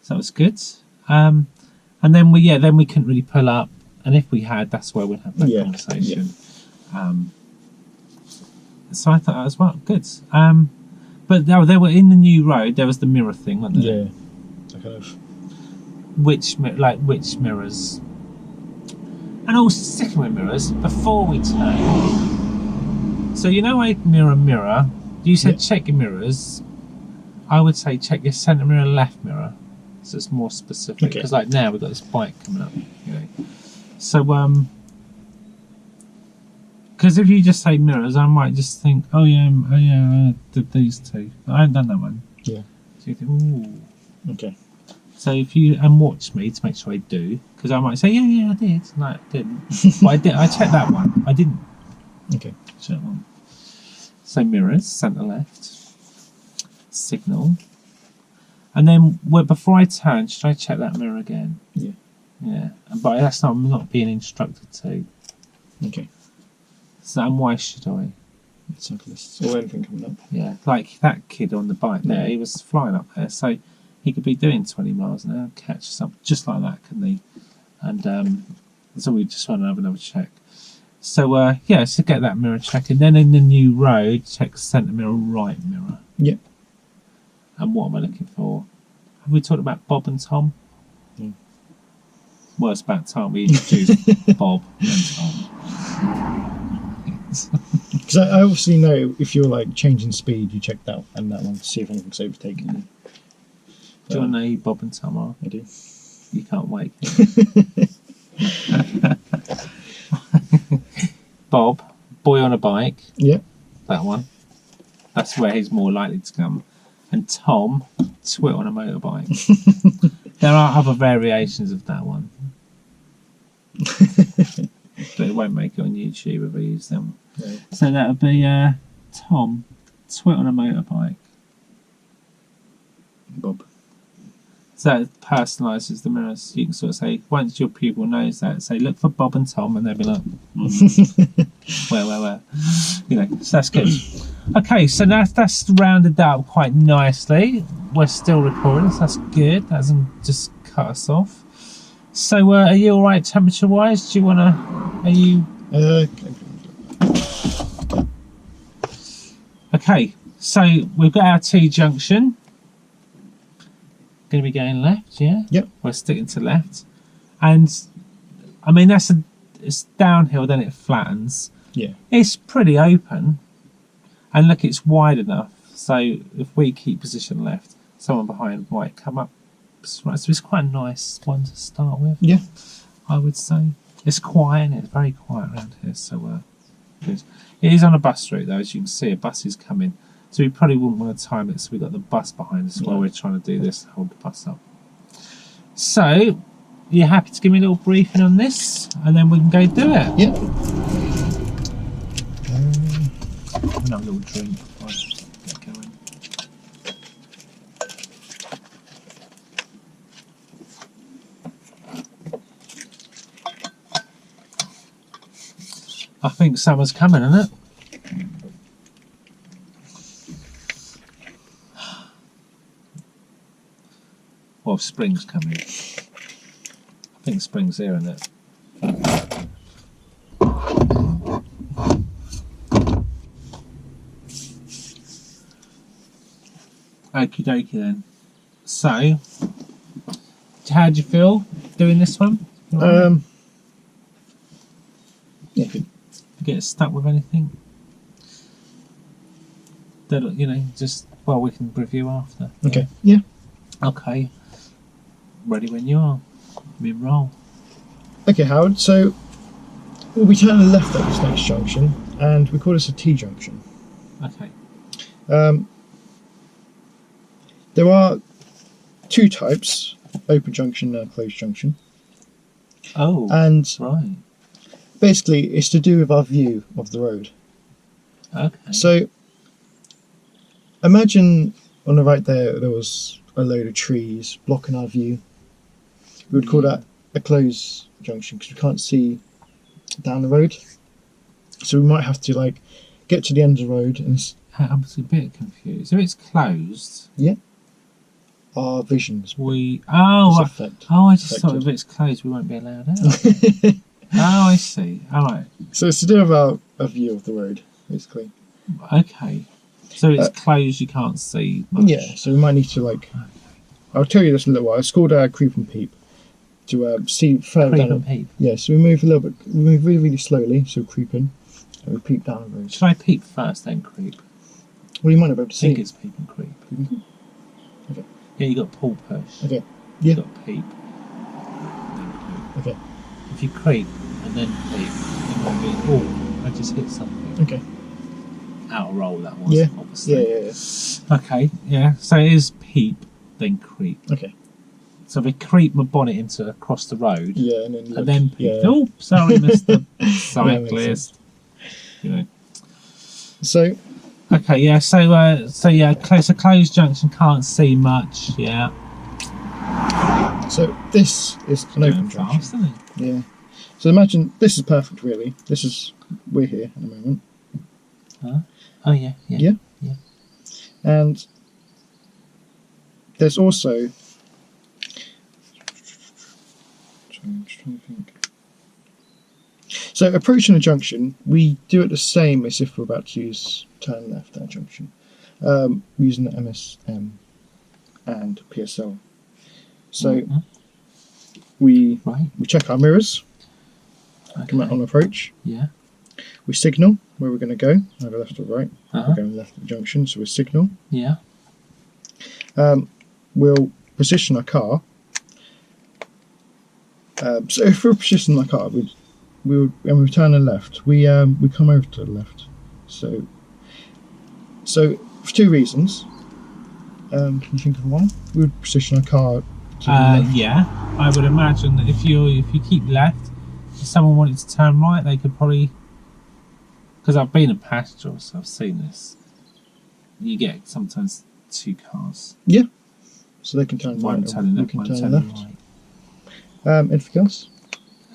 So that was good. And then we couldn't really pull up. And if we had, that's where we'd have that conversation. Yeah. So I thought that was good. But they were in the new road. There was the mirror thing, wasn't there? Yeah. I kind of. Which mirrors? And also sticking with mirrors before we turn. So I mirror. You said check your mirrors. I would say check your centre mirror, left mirror. So it's more specific because now we've got this bike coming up. So because if you just say mirrors, I might just think, oh yeah, I did these two. I haven't done that one. Yeah. So you think, ooh. Okay. So if you watch me to make sure I do, because I might say, yeah, I did. No, I didn't. But I did. I checked that one. I didn't. Okay. Check that one. So mirrors, centre left, signal, and then before I turn, should I check that mirror again? Yeah. Yeah, but that's not. I'm not being instructed to. Okay. So and why should I? Cyclists or anything coming up. Yeah, like that kid on the bike there, he was flying up there, so he could be doing 20 miles an hour, catch something just like that, couldn't he? And so we just want to have another check. So so get that mirror check, and then in the new road, check centre mirror, right mirror. Yeah. And what am I looking for? Have we talked about Bob and Tom? Mm. Well, it's about time we introduced Bob and Tom. Because I obviously know if you're like changing speed, you check that and that one to see if anything's overtaken. Do you want to know who Bob and Tom are? I do. You can't wait. Bob, boy on a bike. Yeah. That one. That's where he's more likely to come. And Tom, twit on a motorbike. There are other variations of that one. But it won't make it on YouTube if I use them. Right. So that would be Tom, twit on a motorbike. Bob. So that personalises the mirrors. You can sort of say, once your pupil knows that, say, look for Bob and Tom, and they'll be like, where? So that's good. Okay, so that's rounded that up quite nicely. We're still recording, so that's good. That hasn't just cut us off. So are you all right temperature-wise? Do you want to... Are you... Okay, so we've got our T-junction. Going to be going left, yeah? Yep. We're sticking to left. And, I mean, it's downhill, then it flattens. Yeah. It's pretty open. And look, it's wide enough. So if we keep position left, someone behind might come up. So it's quite a nice one to start with. Yeah. I would say. It's quiet, it's very quiet around here, so good. It is on a bus route though, as you can see, a bus is coming. So we probably wouldn't want to time it so we've got the bus behind us while we're trying to do this, hold the bus up. So, you're happy to give me a little briefing on this, and then we can go do it? Yeah. I'm going to have a little drink before I get going. I think summer's coming, isn't it? Well, spring's coming. I think spring's here, isn't it? Okie dokie then. So, how do you feel doing this one? Yeah. If you get stuck with anything, that just we can review after. Okay. Yeah. Okay. Ready when you are. We roll. Okay, Howard. So we'll be turning left at this next junction, and we call this a T junction. Okay. There are two types: open junction and closed junction. Oh. And right. basically, it's to do with our view of the road. Okay. So imagine on the right there was a load of trees blocking our view. We would call that a closed junction because we can't see down the road. So we might have to get to the end of the road and I'm a bit confused. If it's closed, our visions. I just affected. thought if it's closed, we won't be allowed out. Oh, I see. All right. So it's to do with our view of the road, basically. Okay. So it's closed, you can't see much. Yeah. So we might need to I'll tell you this in a little while. It's called creep and peep. To see further Creep down. and peep. Yeah. So we move a little bit. We move really, really slowly. So creeping, and we peep down the road. Should I peep first, then creep? Well, you might not be able to I see. think it's peep and creep. Okay. Yeah, you got pull push. Okay. You Yeah. got peep. Then creep. Okay. If you creep and then peep, it might be, oh, I just hit something. Okay. Out of roll that was, Yeah. obviously. Yeah. Okay, yeah. So it is peep, then creep. Okay. So if I creep my bonnet across the road, Yeah, and then look. and then peep. Yeah. Oh, sorry, Mr. makes Cyclist. So Okay, yeah. So closed junction, can't see much. Yeah. So this is an open Going junction. fast, isn't it? Yeah. So imagine this is perfect, really. We're here at the moment, Oh yeah. Yeah. and there's also. I'm just trying to think. So approaching a junction, we do it the same as if we're about to turn left at a junction, using the MSM and PSL. So we check our mirrors, come out on approach. Yeah. We signal where we're going to go, either left or right. Uh-huh. We're going left at the junction, so we signal. Yeah. We'll position our car. So if we're positioning our car, and we turn left, we come over to the left. So for two reasons. Can you think of one? We would position our car to the left. Yeah. I would imagine that if you keep left, if someone wanted to turn right, they could probably. Because I've been a passenger, so I've seen this. You get sometimes two cars. Yeah. So they can turn right. One turning we left, can one turn turning left. right. Anything else?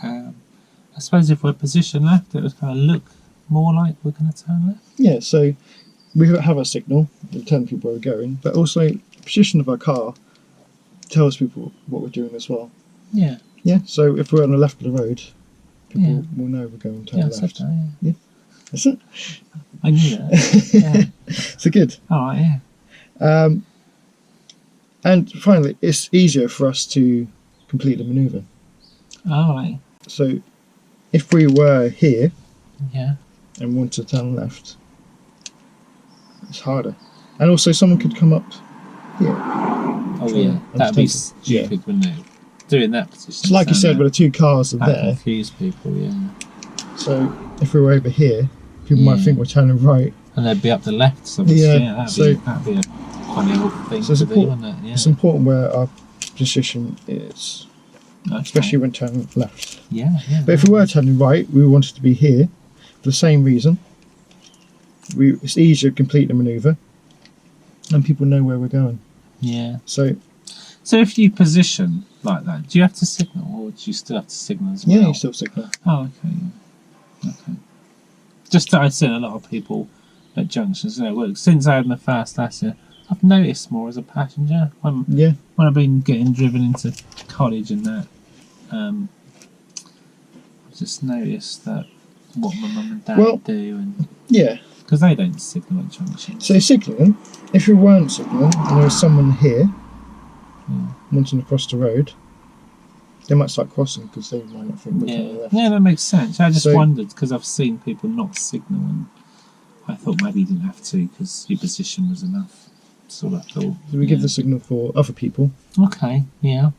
I suppose if we're positioned left, it would kind of look more like we're going to turn left. Yeah. So we have a signal, we're telling people where we're going, but also the position of our car tells people what we're doing as well. Yeah. Yeah. So if we're on the left of the road, people will know we're going to turn left. I said that, Yeah. That's it. I knew that. Yeah. So good. All right. Yeah. And finally, it's easier for us to complete the manoeuvre. All right. So if we were here Yeah. and wanted to turn left, it's harder. And also someone could come up here. Oh yeah. That'd be stupid, wouldn't it? Doing that position. So like you said, where the two cars are there. Confuse people. Yeah. So if we were over here, people might think we're turning right. And they'd be up the left. So that'd be a funny old thing So to do, wouldn't it? Yeah. It's important where our position is, especially when turning left. Yeah. But if we were turning right, we wanted to be here for the same reason. It's easier to complete the manoeuvre, and people know where we're going. Yeah. So if you position like that, do you have to signal, or do you still have to signal as well? yeah, you still signal. Oh, okay. Yeah. Okay. Just that I've seen a lot of people at junctions. Since I had my first lesson, I've noticed more as a passenger when I've been getting driven into college and that. I've just noticed that what my mum and dad do, and because they don't signal at junctions. So signalling. If we weren't signalling and there was someone here, wanting to cross the road, they might start crossing because they might not think we're turning Yeah, left. yeah, that makes sense. I just So- wondered because I've seen people not signal, and I thought maybe you didn't have to because your position was enough. So I thought. So we give the signal for other people Okay, yeah.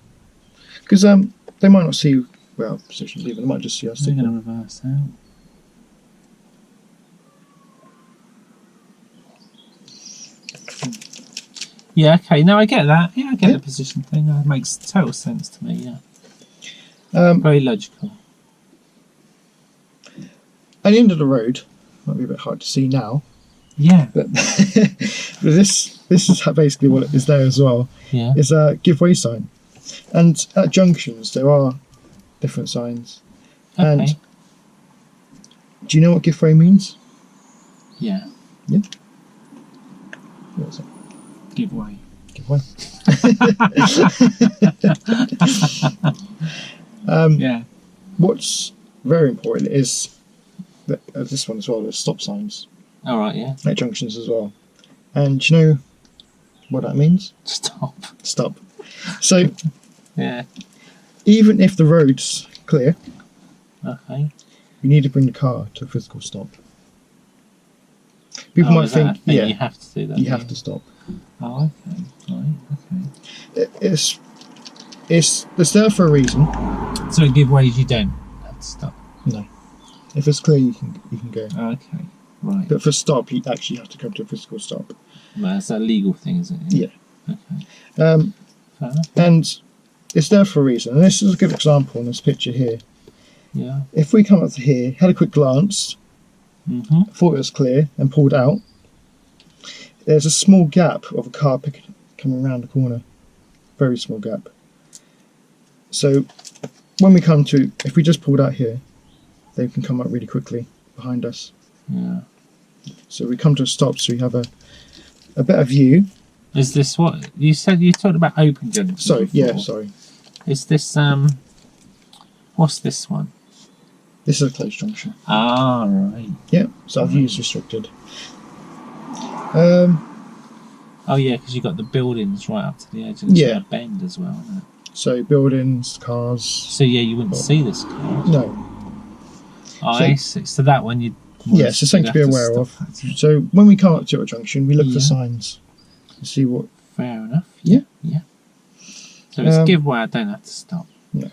because they might not see where our positions either. They might just see our So we're signal. going to reverse out. Yeah, okay. No, I get that. Yeah, I get Yeah. the position thing. That makes total sense to me. Yeah, Um, very logical. At the end of the road, might be a bit hard to see now, Yeah, but this is basically what it is there as well. yeah. Is a give way sign, and at junctions there are different signs. Okay. And do you know what give way means? Yeah. What is it? Give way. Give way. Yeah. What's very important is that this one as well. There's stop signs All right. Yeah. at junctions as well, and do you know what that means? Stop. Stop. So Yeah. even if the road's clear, Okay. you need to bring the car to a physical stop. People Oh, might is that a think, thing? yeah, You have to do that. you do have to stop. Oh, okay. Right. Okay. It's there for a reason. So in giveaways, you don't have to stop. No, if it's clear, you can go. Okay. Right. But for stop, you actually have to come to a physical stop. Well, that's a legal thing, isn't it? Yeah. Okay. Fair enough. And it's there for a reason. And this is a good example in this picture here. Yeah. If we come up to here, had a quick glance, Mm-hmm. thought it was clear, and pulled out, there's a small gap of a car coming around the corner. Very small gap. So when we come to, if we just pulled out here, they can come up really quickly behind us. Yeah. So we come to a stop, so we have a better view. Is this what you said? You talked about open junctions. Sorry, yeah, before. sorry. Is this What's this one? This is a closed junction. Ah, right. Yeah, so our view is restricted. Oh yeah, because you got the buildings right up to the edge, and it's Yeah. a bend as well, isn't it? So buildings, cars. So yeah, you wouldn't see this car. No. I see. So that one you. Yeah, so something to be aware of. So when we come up to a junction, we look for Yeah. signs to see what. Fair enough. Yeah. Yeah. So it's Um, giveaway. I don't have to stop. No.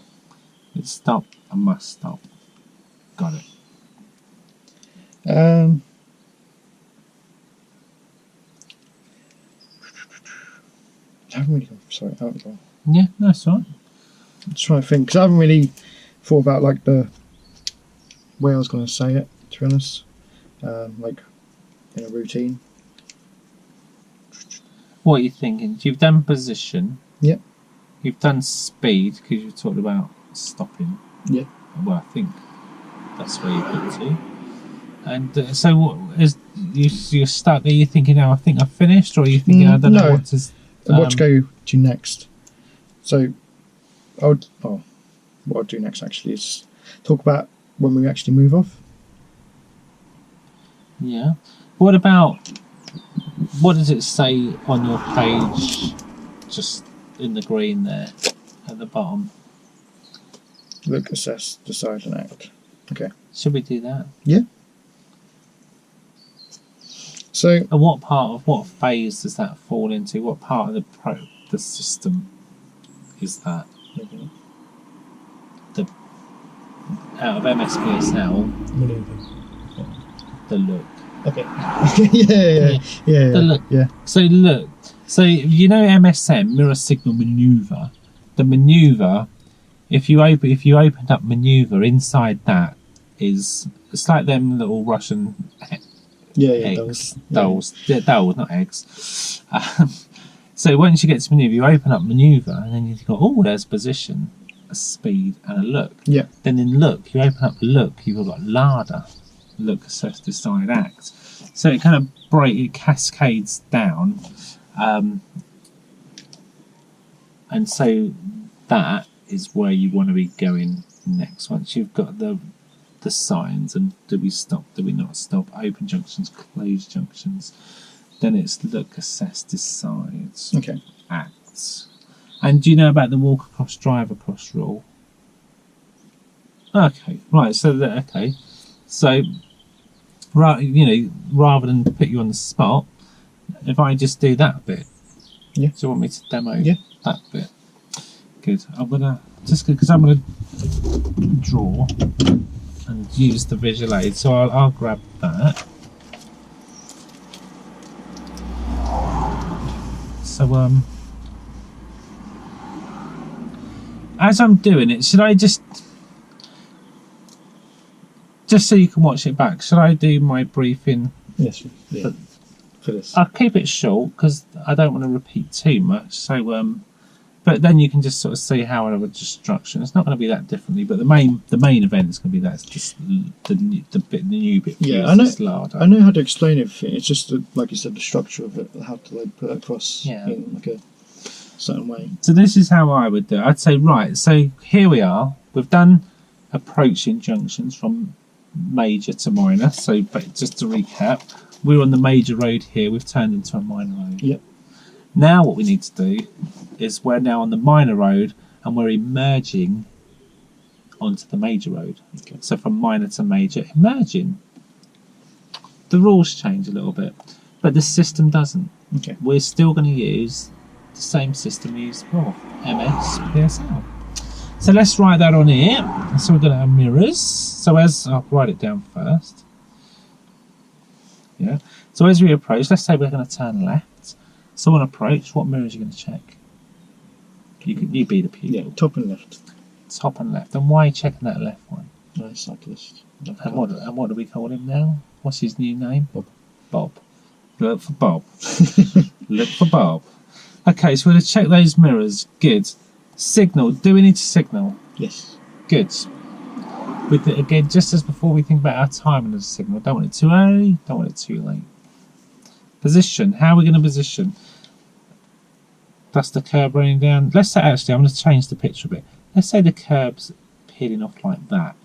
It's stop. I must stop. Got it. I haven't really. Sorry, out of Yeah, that's all right. I'm just trying to think because I haven't really thought about like the way I was going to say it. To be honest, like in a routine. What are you thinking? You've done position. Yep. You've done speed because you've talked about stopping. Yeah. Well, I think that's where you've got to. And so, what is you start? Are you thinking, "Oh, I think I've finished," or are you thinking, "I don't know no. what to"? What to go to next? So, what I'll do next actually is talk about when we actually move off. Yeah. What about? What does it say on your page? Just in the green there, at the bottom. Look, assess, decide, and act. Okay. Should we do that? So And what phase does that fall into? What part of the system is that? Out of MSPSL, maneuver. the look. Okay. yeah. The look. Yeah. So look. So you know MSM, mirror signal maneuver. The maneuver, if you opened up maneuver, inside that is it's like them little Russian Yeah. eggs, dolls, not eggs. So once you get to maneuver, you open up maneuver, and then you think, oh, there's position, a speed, and a look. Yeah. Then in look, you open up look, you've got ladder, look, assess, decide, act. So it kind of it cascades down, and so that is where you want to be going next. Once you've got the signs and do we stop, do we not stop, open junctions, closed junctions, then it's look, assess, decide, Okay. acts. And do you know about the walk across, drive across rule? Okay, right. So right, rather than put you on the spot, if I just do that bit, Yeah. Do you want me to demo Yeah. that bit? Good. I'm gonna because I'm gonna draw and use the visual aid. So I'll grab that. So as I'm doing it, should I just so you can watch it back? Should I do my briefing? Yes. Yeah. For this. I'll keep it short because I don't want to repeat too much. So but then you can just sort of see how I would instruction. It's not going to be that differently, but the main event is going to be that. It's just the new bit. Yeah, I know how to explain everything. It's just like you said, the structure of it, how to like put it across in like a certain way. So this is how I would do it. I'd say right. So here we are. We've done approaching junctions from major to minor. So but just to recap, we're on the major road here. We've turned into a minor road. Yep. Now what we need to do is we're now on the minor road and we're emerging onto the major road. Okay. So from minor to major, emerging. The rules change a little bit, but the system doesn't. Okay. We're still going to use the same system we used before, MS PSL. So let's write that on here. So we're going to have mirrors. So I'll write it down first. Yeah. So as we approach, let's say we're going to turn left. So on approach, what mirrors are you going to check? You be the pupil. Yeah, top and left. Top and left. And why are you checking that left one? Nice cyclist. And what do we call him now? What's his new name? Bob. Look for Bob. Look for Bob. Okay, so we're going to check those mirrors. Good. Signal. Do we need to signal? Yes. Good. With it, again, just as before, we think about our timing of the signal. Don't want it too early, don't want it too late. Position. How are we going to position? That's the curb running down. Let's say, actually, I'm going to change the picture a bit. Let's say the curb's peeling off like that.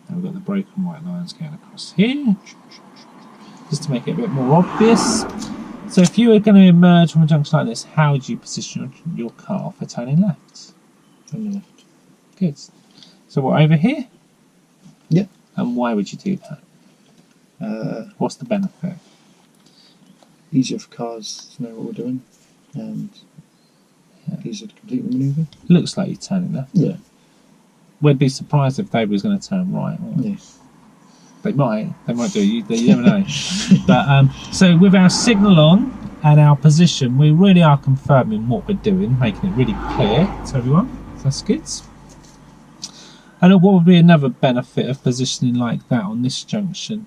And we've got the broken white lines going across here. Just to make it a bit more obvious. So if you were going to emerge from a junction like this, how would you position your car for turning left? Turn left. Good. So what, over here? Yeah. And why would you do that? What's the benefit? Easier for cars to know what we're doing, and easier to complete the manoeuvre. Looks like you're turning left. Yeah. We'd be surprised if David was going to turn right. Yeah. They might do. You never know. But so with our signal on and our position, we really are confirming what we're doing, making it really clear to everyone. So that's good. And what would be another benefit of positioning like that on this junction?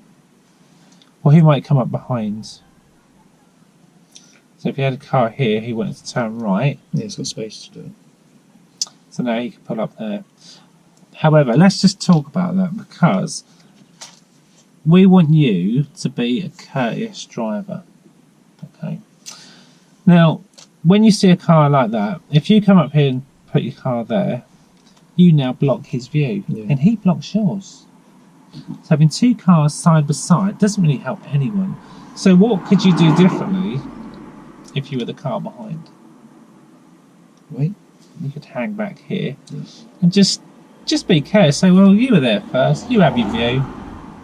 Well, he might come up behind. So if you had a car here, he wanted to turn right. Yeah, it's got space to do it. So now he can pull up there. However, let's just talk about that because we want you to be a courteous driver. Okay. Now, when you see a car like that, if you come up here and put your car there, you now block his view, and he blocks yours. So having two cars side by side doesn't really help anyone. So what could you do differently if you were the car behind? Wait. You could hang back here and just be careful. Say, well, you were there first. You have your view.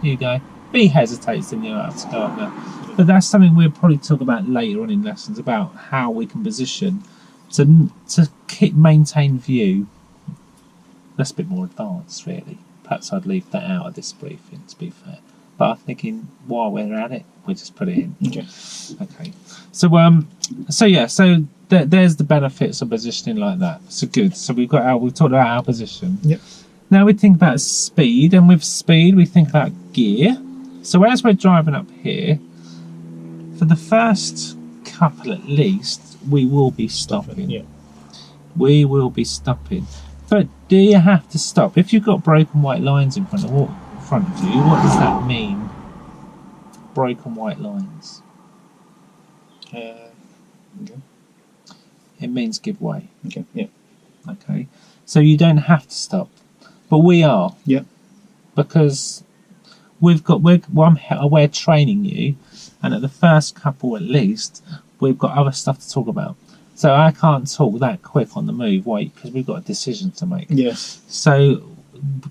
You go. He hesitates, then you have to go up there. But that's something we'll probably talk about later on in lessons about how we can position to maintain view. That's a bit more advanced, really. Perhaps I'd leave that out of this briefing, to be fair. But I'm thinking while we're at it, we'll just put it in. Okay. Okay. So there's the benefits of positioning like that. So good. So we've talked about our position. Yep. Now we think about speed, and with speed we think about gear. So as we're driving up here, for the first couple at least, we will be stopping. Yeah. We will be stopping. But do you have to stop? If you've got broken white lines in front of you, what does that mean? Broken white lines. Okay. It means give way. Okay. Yeah. Okay. So you don't have to stop, but we are. Yeah. Because we're training you, and at the first couple at least, we've got other stuff to talk about. So I can't talk that quick on the move, wait, because we've got a decision to make. Yes. So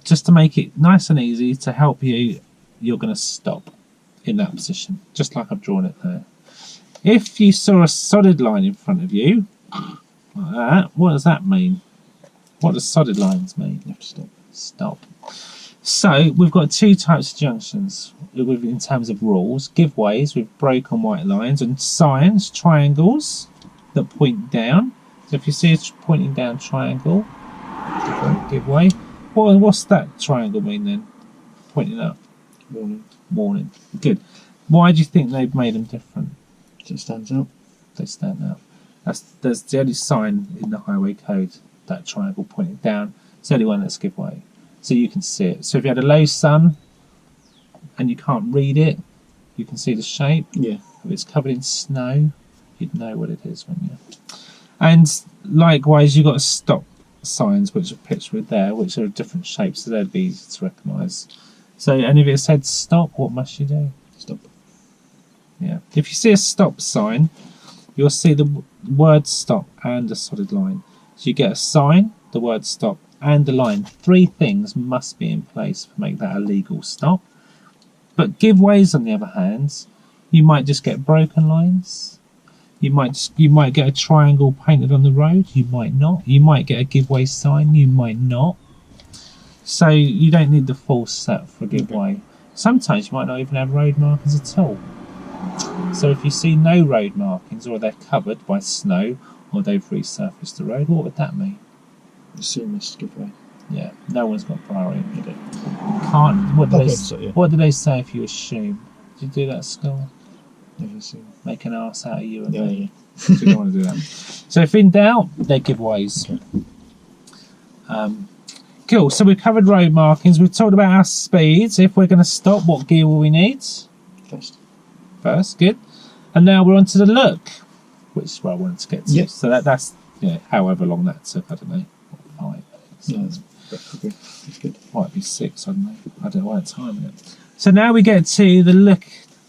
just to make it nice and easy to help you, you're going to stop in that position, just like I've drawn it there. If you saw a solid line in front of you, like that, what does that mean? What does solid lines mean? You have to stop. Stop. So we've got two types of junctions in terms of rules: giveways with broken white lines, and signs, triangles that point down. So if you see a pointing down triangle, giveaway. What's that triangle mean then? Pointing up. Warning. Warning. Good. Why do you think they've made them different? So it stands out. They stand out. That's the only sign in the highway code, that triangle pointing down. It's the only one that's giveaway. So you can see it. So if you had a low sun and you can't read it, you can see the shape. Yeah. If it's covered in snow, you'd know what it is, wouldn't you? And likewise, you've got stop signs which are pictured with there, which are different shapes, so they'd be easy to recognise. So, and if it said stop, what must you do? Stop. Yeah. If you see a stop sign, you'll see the word stop and a solid line. So you get a sign, the word stop, and the line. Three things must be in place to make that a legal stop. But giveaways, on the other hand, you might just get broken lines. You might get a triangle painted on the road. You might not. You might get a giveaway sign. You might not. So you don't need the full set for a giveaway. Sometimes you might not even have road markings at all. So if you see no road markings, or they're covered by snow, or they've resurfaced the road, what would that mean? Assume it's giveaway. Yeah, no one's got priority on it. Can't. What do they say if you assume? Did you do that at school? Never assume. Make an arse out of you and Yeah, me. yeah. So you don't want to do that. So if in doubt, they're giveaways. Okay. Cool. So we've covered road markings. We've talked about our speeds. If we're going to stop, what gear will we need? First, good. And now we're on to the look, which is where I wanted to get to. Yep. So that's however long that took. I don't know. 5. So Yeah, that's good. might be 6. I don't know. I don't know what time it. So now we get to the look.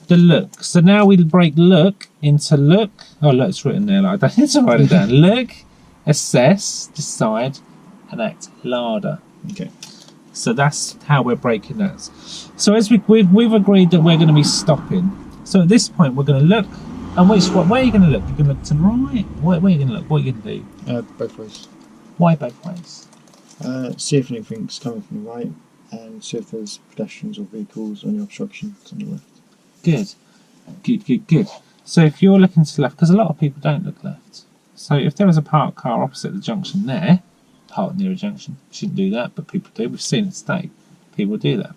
The look. So now we break look into look. Oh, look, it's written there. Like I don't need to write it down. Look, assess, decide, and act larder. Okay. So that's how we're breaking that. So as we've agreed that we're going to be stopping. So at this point we're going to look. And where are you going to look? You're going to look to the right. Where are you going to look? What are you going to do? Both ways. Why both ways? See if anything's coming from the right, and see if there's pedestrians or vehicles or any obstructions on the left. Good. So if you're looking to the left, because a lot of people don't look left. So if there was a parked car opposite the junction there, parked near a junction, shouldn't do that, but people do. We've seen it today. People do that.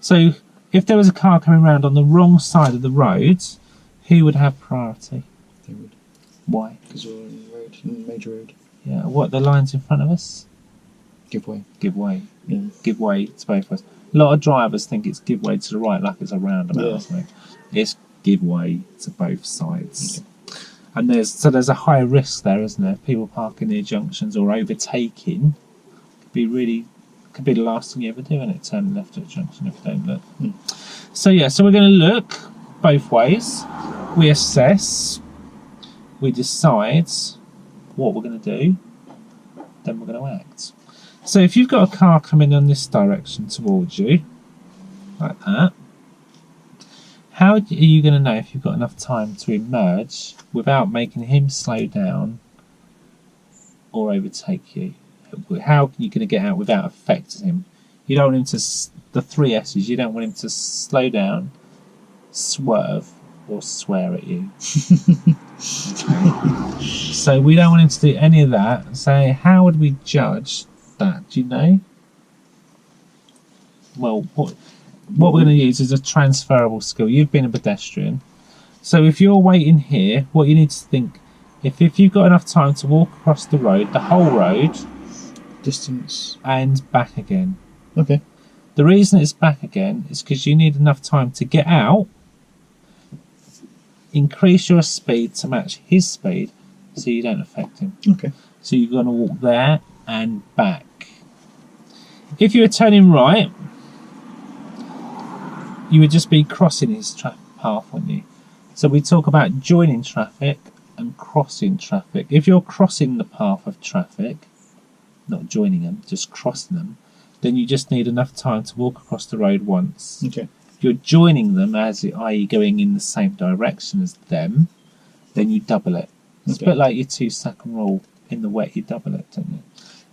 So if there was a car coming around on the wrong side of the road, who would have priority? They would. Why? Because we're on the road, on the major road. Yeah. What, the lines in front of us? Give way. Give way. Yeah. Give way to both of us. A lot of drivers think it's give way to the right, like it's a roundabout. Yeah. Isn't it? It's give way to both sides. Okay. And there's a high risk there, isn't there? People parking near junctions or overtaking could be the last thing you ever do, and it turn left at a junction if you don't look. So we're going to look both ways. We assess, we decide what we're going to do, then we're going to act. So if you've got a car coming in this direction towards you, like that, how are you going to know if you've got enough time to emerge without making him slow down or overtake you? How are you going to get out without affecting him? You don't want him to, the 3 S's, you don't want him to slow down, swerve, or swear at you. So we don't want him to do any of that. So how would we judge that? Do you know? Well, what we're going to use is a transferable skill. You've been a pedestrian. So if you're waiting here, what you need to think, if you've got enough time to walk across the road, the whole road, distance, and back again. Okay. The reason it's back again is because you need enough time to get out, increase your speed to match his speed so you don't affect him. Okay. So you're going to walk there and back. If you were turning right, you would just be crossing his path, wouldn't you? So we talk about joining traffic and crossing traffic. If you're crossing the path of traffic, not joining them, just crossing them, then you just need enough time to walk across the road once. Okay. If you're joining them, i.e. going in the same direction as them, then you double it. It's a bit like your 2-second rule. In the wet, you double it, don't you?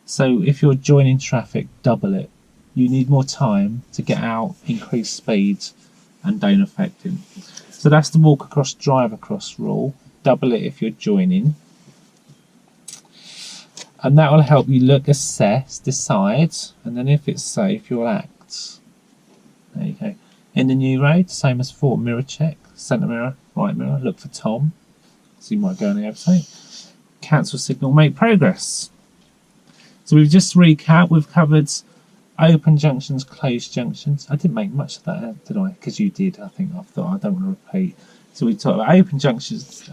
So if you're joining traffic, double it. You need more time to get out, increase speed, and don't affect him. So that's the walk across, drive across rule. Double it if you're joining. And that will help you look, assess, decide, and then if it's safe, you'll act. There you go. In the new road, same as before, mirror check, centre mirror, right mirror, look for Tom. So you might go on the other side. Cancel signal, make progress. So we've just recapped, we've covered open junctions, closed junctions. I didn't make much of that, did I? Because you did, I think. I thought I don't want to repeat. So we talked about open junctions,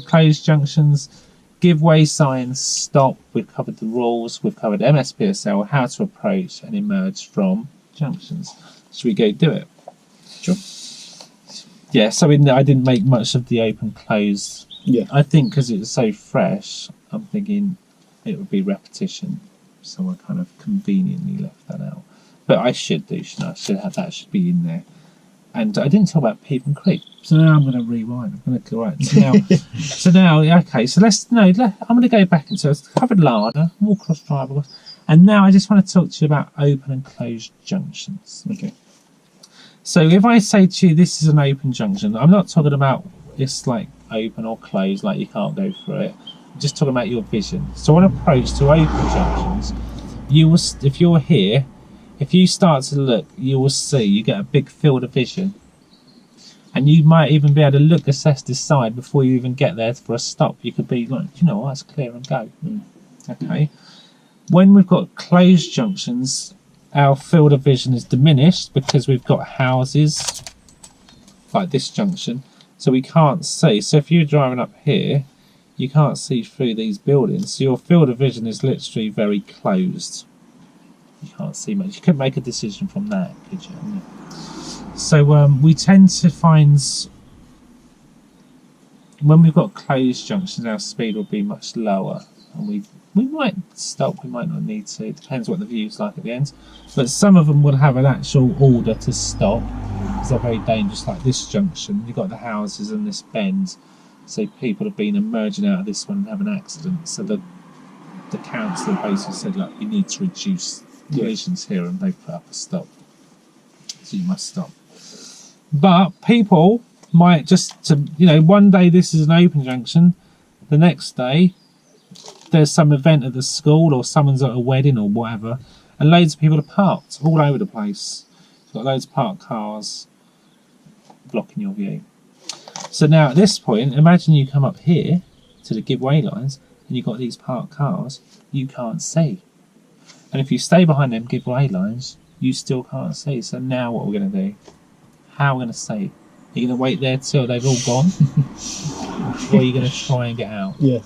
closed junctions, give way signs, stop. We've covered the rules. We've covered MSPSL, how to approach and emerge from junctions. Should we go do it? Sure. Yeah, so I didn't make much of the open closed. Yeah. I think because it was so fresh, I'm thinking it would be repetition. So I kind of conveniently left that out. But I should do, shouldn't I? I should have, that should be in there. And I didn't talk about Peep and Creep. So now I'm going to rewind. I'm going to correct. So now, okay, so I'm going to go back into it. I've covered Lada, walk across, drive across. And now I just want to talk to you about open and closed junctions. Okay. So if I say to you, this is an open junction, I'm not talking about it's like open or closed, like you can't go through it. I'm just talking about your vision. So on approach to open junctions, you will, if you're here, if you start to look, you will see, you get a big field of vision. And you might even be able to look, assess, decide before you even get there for a stop. You could be like, you know what, it's clear and go. Okay. When we've got closed junctions, our field of vision is diminished because we've got houses like this junction. So we can't see. So if you're driving up here, you can't see through these buildings. So your field of vision is literally very closed. You can't see much. You couldn't make a decision from that, could you? So we tend to find when we've got closed junctions, our speed will be much lower, and we might stop, we might not need to. It depends what the view's like at the end. But some of them will have an actual order to stop because they're very dangerous, like this junction. You've got the houses and this bend, so people have been emerging out of this one and have an accident. So the council basically said, look, you need to reduce collisions here, and they put up a stop. So you must stop. But people might just, one day this is an open junction, the next day there's some event at the school or someone's at a wedding or whatever, and loads of people are parked all over the place. You've got loads of parked cars blocking your view. So now at this point, imagine you come up here to the give way lines and you've got these parked cars, you can't see. And if you stay behind them give way lines, you still can't see. So now what we're going to do? How are we going to see? Are you going to wait there till they've all gone? Or are you going to try and get out? Yeah.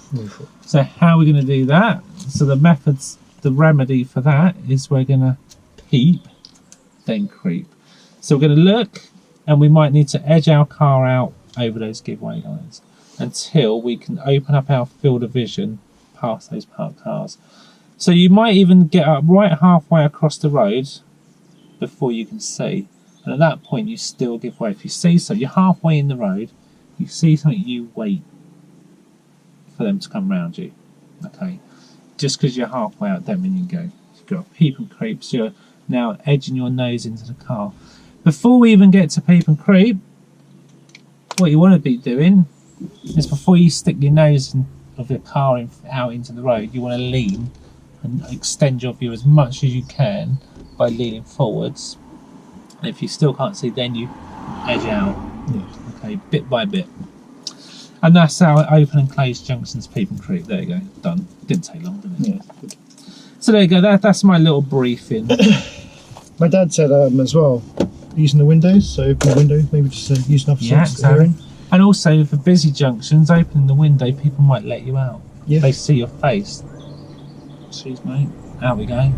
So how are we going to do that? So the remedy for that is we're going to peep, then creep. So we're going to look, and we might need to edge our car out over those giveaway lines until we can open up our field of vision past those parked cars. So you might even get up right halfway across the road before you can see. And at that point, you still give way. If you see so, you're halfway in the road, you see something, you wait for them to come round you. Okay? Just because you're halfway out, don't mean you can go. You've got peep and creep, so you're now edging your nose into the car. Before we even get to peep and creep, what you want to be doing is before you stick your nose of your car out into the road, you want to lean and extend your view as much as you can by leaning forwards. And if you still can't see, then you edge out. Yeah. Okay, bit by bit. And that's our open and closed junctions, peep and creep. There you go, done. Didn't take long, did it? Yeah. Good. So there you go, that's my little briefing. My dad said as well, using the windows, so open the window, maybe just using off exactly. And also for busy junctions, opening the window, people might let you out. Yeah. They see your face. Excuse me, out we go.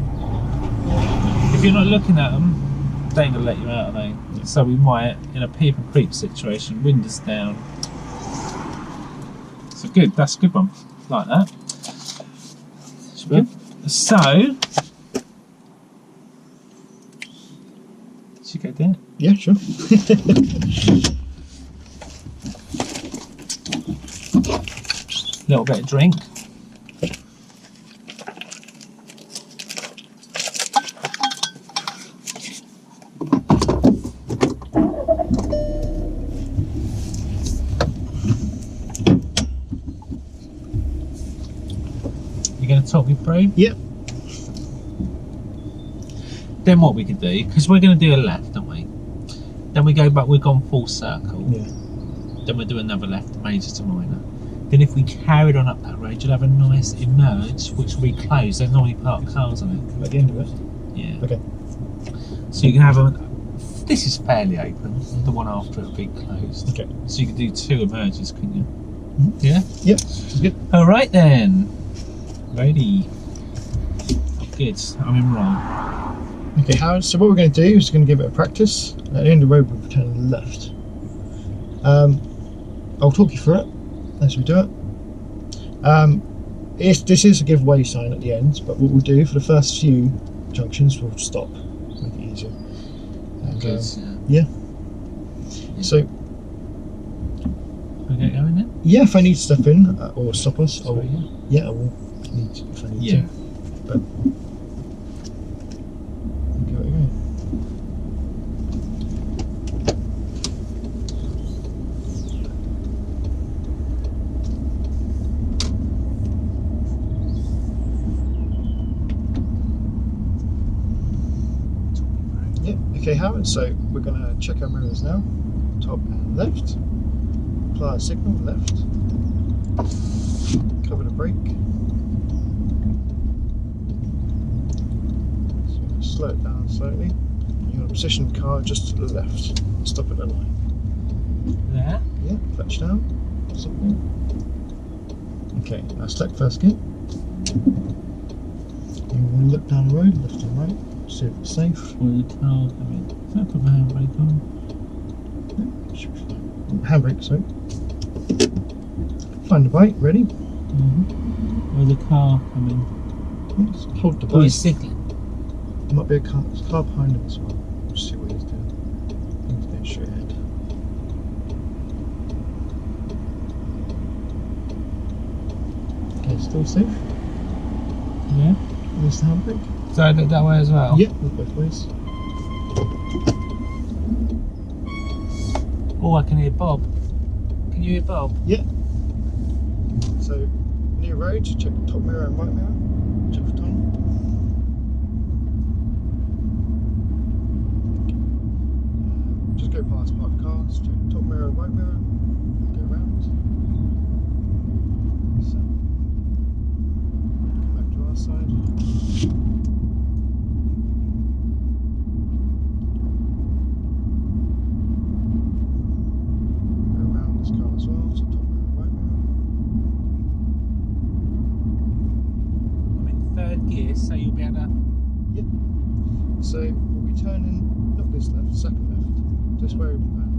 If you're not looking at them, they ain't gonna let you out, are they? Yeah. So we might, in a peep and creep situation, windows down, So good. That's a good one. Like that. Good. So, should we go there? Yeah, sure. Little bit of drink. You're going to talk me through? Yep. Then what we could do, because we're going to do a left, aren't we? Then we go back, we've gone full circle. Yeah. Then we'll do another left, major to minor. Then if we carried on up that road, you'll have a nice emerge, which will be closed. There's normally parked cars on it. At the end of it? Yeah. Okay. So you can have a... This is fairly open. The one after it'll be closed. Okay. So you could do 2 emerges, couldn't you? Mhm. Yeah? Yep. That's good. All right then. Ready. Good. I'm in wrong. Okay, Howard, so what we're going to do is we're going to give it a practice. At the end of the road, we'll turn left. I'll talk you through it as we do it. This is a giveaway sign at the end, but what we'll do for the first few junctions, we'll stop, make it easier. And, Good. yeah. So, Can we get going then? yeah, if I need to step in or stop us, Sorry, yeah, I will need to, if I need yeah. to. But give it a go. Yep. Okay, Howard. So we're going to check our mirrors now. Top and left. Apply a signal. Left. Cover the brake. So slow it down slightly. You're going to position the car just to the left. Stop at the line. There. Yeah. Fetch down. Stop there. Okay. Now select first gear. And we're going to look down the road, left and right. See if it's safe. Will the car come in? If I put my handbrake on. Should be fine. Handbrake, sorry. Find the bike, ready? Will the car come in? Yes. Hold the Oh, he's bike. signaling. There might be a car behind him as well. We'll see what he's doing. He's going straight ahead. Okay, still safe. Yeah. Release the handbrake. So I look that way as well? Yep, look both ways. Oh, I can hear Bob. Can you hear Bob? Yeah. So, near road, check the top mirror and right mirror. Check for time. Just go past parked cars, check the top mirror and right mirror. Go around. So, come back to our side. Go around this car as well, so top mirror, right mirror. I'm in 3rd gear, so you'll be able to... Yep. So we'll be turning, not this left, second left. This way we'll be turning.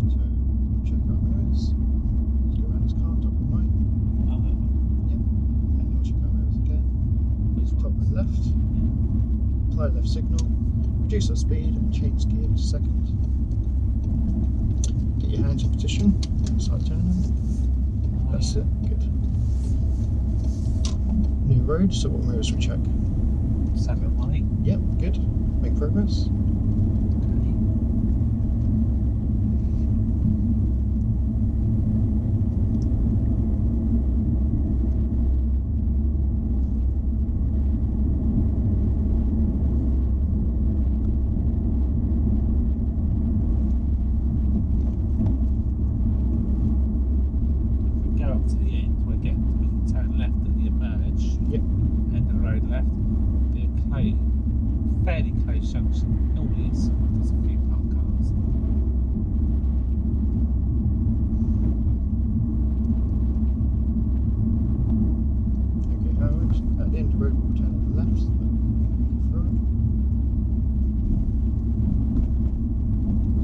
So we'll check our mirrors. Let's go around this car, top and right. Oh, Yep. And we'll check our mirrors again. which Top and left. Apply left signal. Reduce our speed and change gear to second. Get your hands in position. Start turning them. That's it. Good. New road, so what mirrors we check? 7 light. Yep, good. Make progress. Go up to the end, we can turn left at the emerge. Yep. And the road left. Be a fairly close junction. Normally it's there's a few parked cars. Okay, Howard, at the end of the road we'll turn to the left. Through it.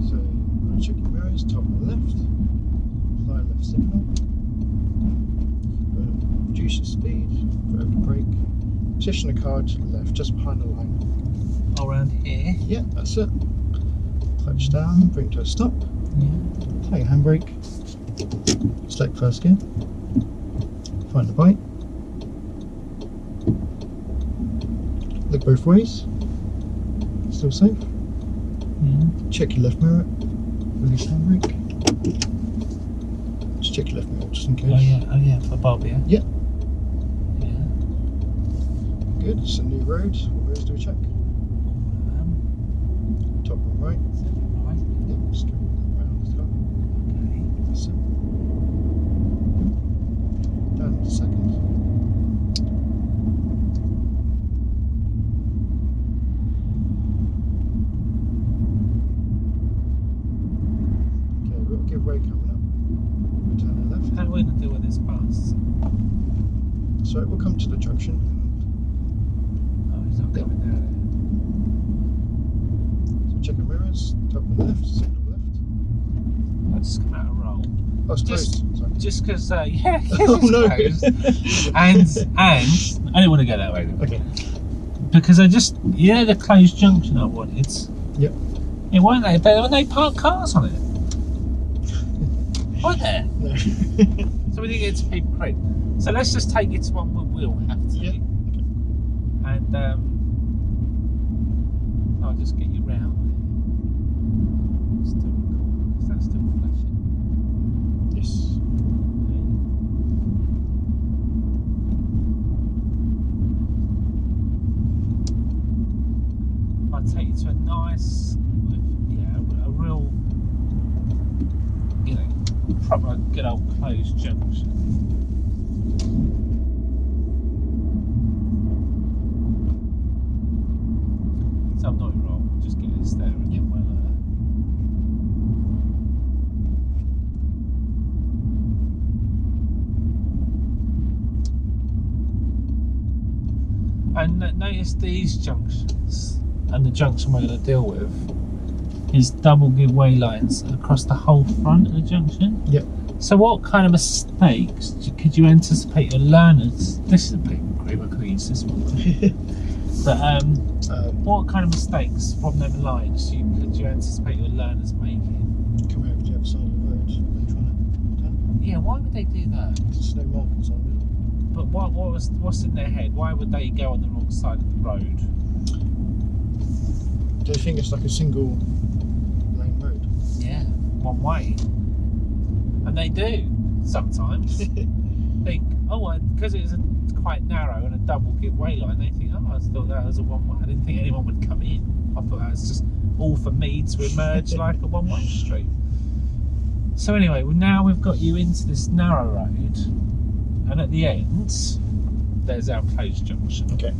So, we'll Position the car to the left, just behind the line. Around here. Yeah, that's it. Clutch down, bring to a stop. Yeah. Take a handbrake. Select first gear. Find the bite. Look both ways. Still safe. Yeah. Check your left mirror. Release handbrake. Just check your left mirror just in case. Oh yeah, for Bob, yeah? Yeah. Yeah. Good, it's a new road. What roads do we check? Top and right. Right. Yep, straight around the top. Okay. That's it. Down in a second. Okay, we've got a giveaway coming up. We'll turn left. How are we going to deal with this bus? So we'll come to the junction. Oh, he's not coming down So check your mirrors, top and left, signal left. here. Let's come out of roll. Oh, it's Just- closed. Sorry. Just because, yeah, Oh it's no! closed. and I didn't want to go that way. Okay. Because I just, you know, the closed junction I wanted. Yep. Yeah, weren't they? But when they parked cars on it, weren't there? No. So we didn't get to People Creek. So let's just take it to one we will have to. Yeah. And I'll just get you round there. Still recording. Is that still flashing? Yes. I'll take you to a nice, a real, you know, proper good old closed junction. So I'm not wrong, just get this there and then we'll and notice these junctions and the junction we're going to deal with is double giveaway lines across the whole front of the junction. Yep. So what kind of mistakes could you anticipate your learners? This is a bit grim, I could use this one. But what kind of mistakes from them lines could you anticipate your learners making? Come over to the other side of the road and try to turn. Yeah, why would they do that? There's no markings on the middle. But what's in their head? Why would they go on the wrong side of the road? Do you think it's like a single lane road? Yeah, one way. And they do sometimes think, oh, because it's quite narrow and a double giveaway line, they think, oh, I thought that was a one way. I didn't think anyone would come in. I thought that was just all for me to emerge like a one-way street. So anyway, now we've got you into this narrow road, and at the end, there's our closed junction. Okay.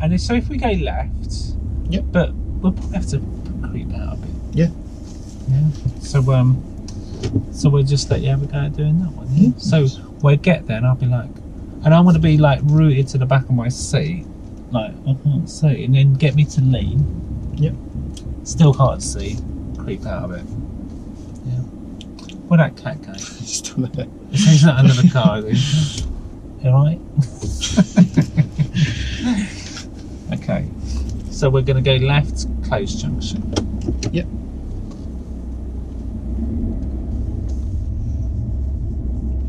And so if we go left, Yep. but we'll probably have to creep out a bit. Yeah. Yeah. So we'll just let you have a go at doing that one. Yeah. Mhm. So we'll get there, and I'll be like, and I'm going to be like rooted to the back of my seat, like I can't see, and then get me to lean. Yep. Still can't see. Creep out of it. Yeah. Where'd that cat go? Still there. He's not under the car, is he? You alright? Okay. So we're going to go left, closed junction. Yep.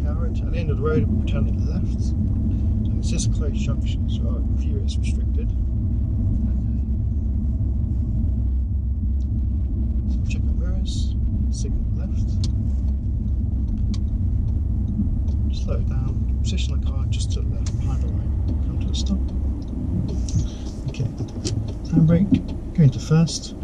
Howard, at the end of the road, we'll turn to the left. And it's just a closed junction, so our view is restricted. So we'll check our mirrors, signal left. Slow it down, position the car just to the left, behind the line. Come to a stop. Okay. Handbrake, go into first.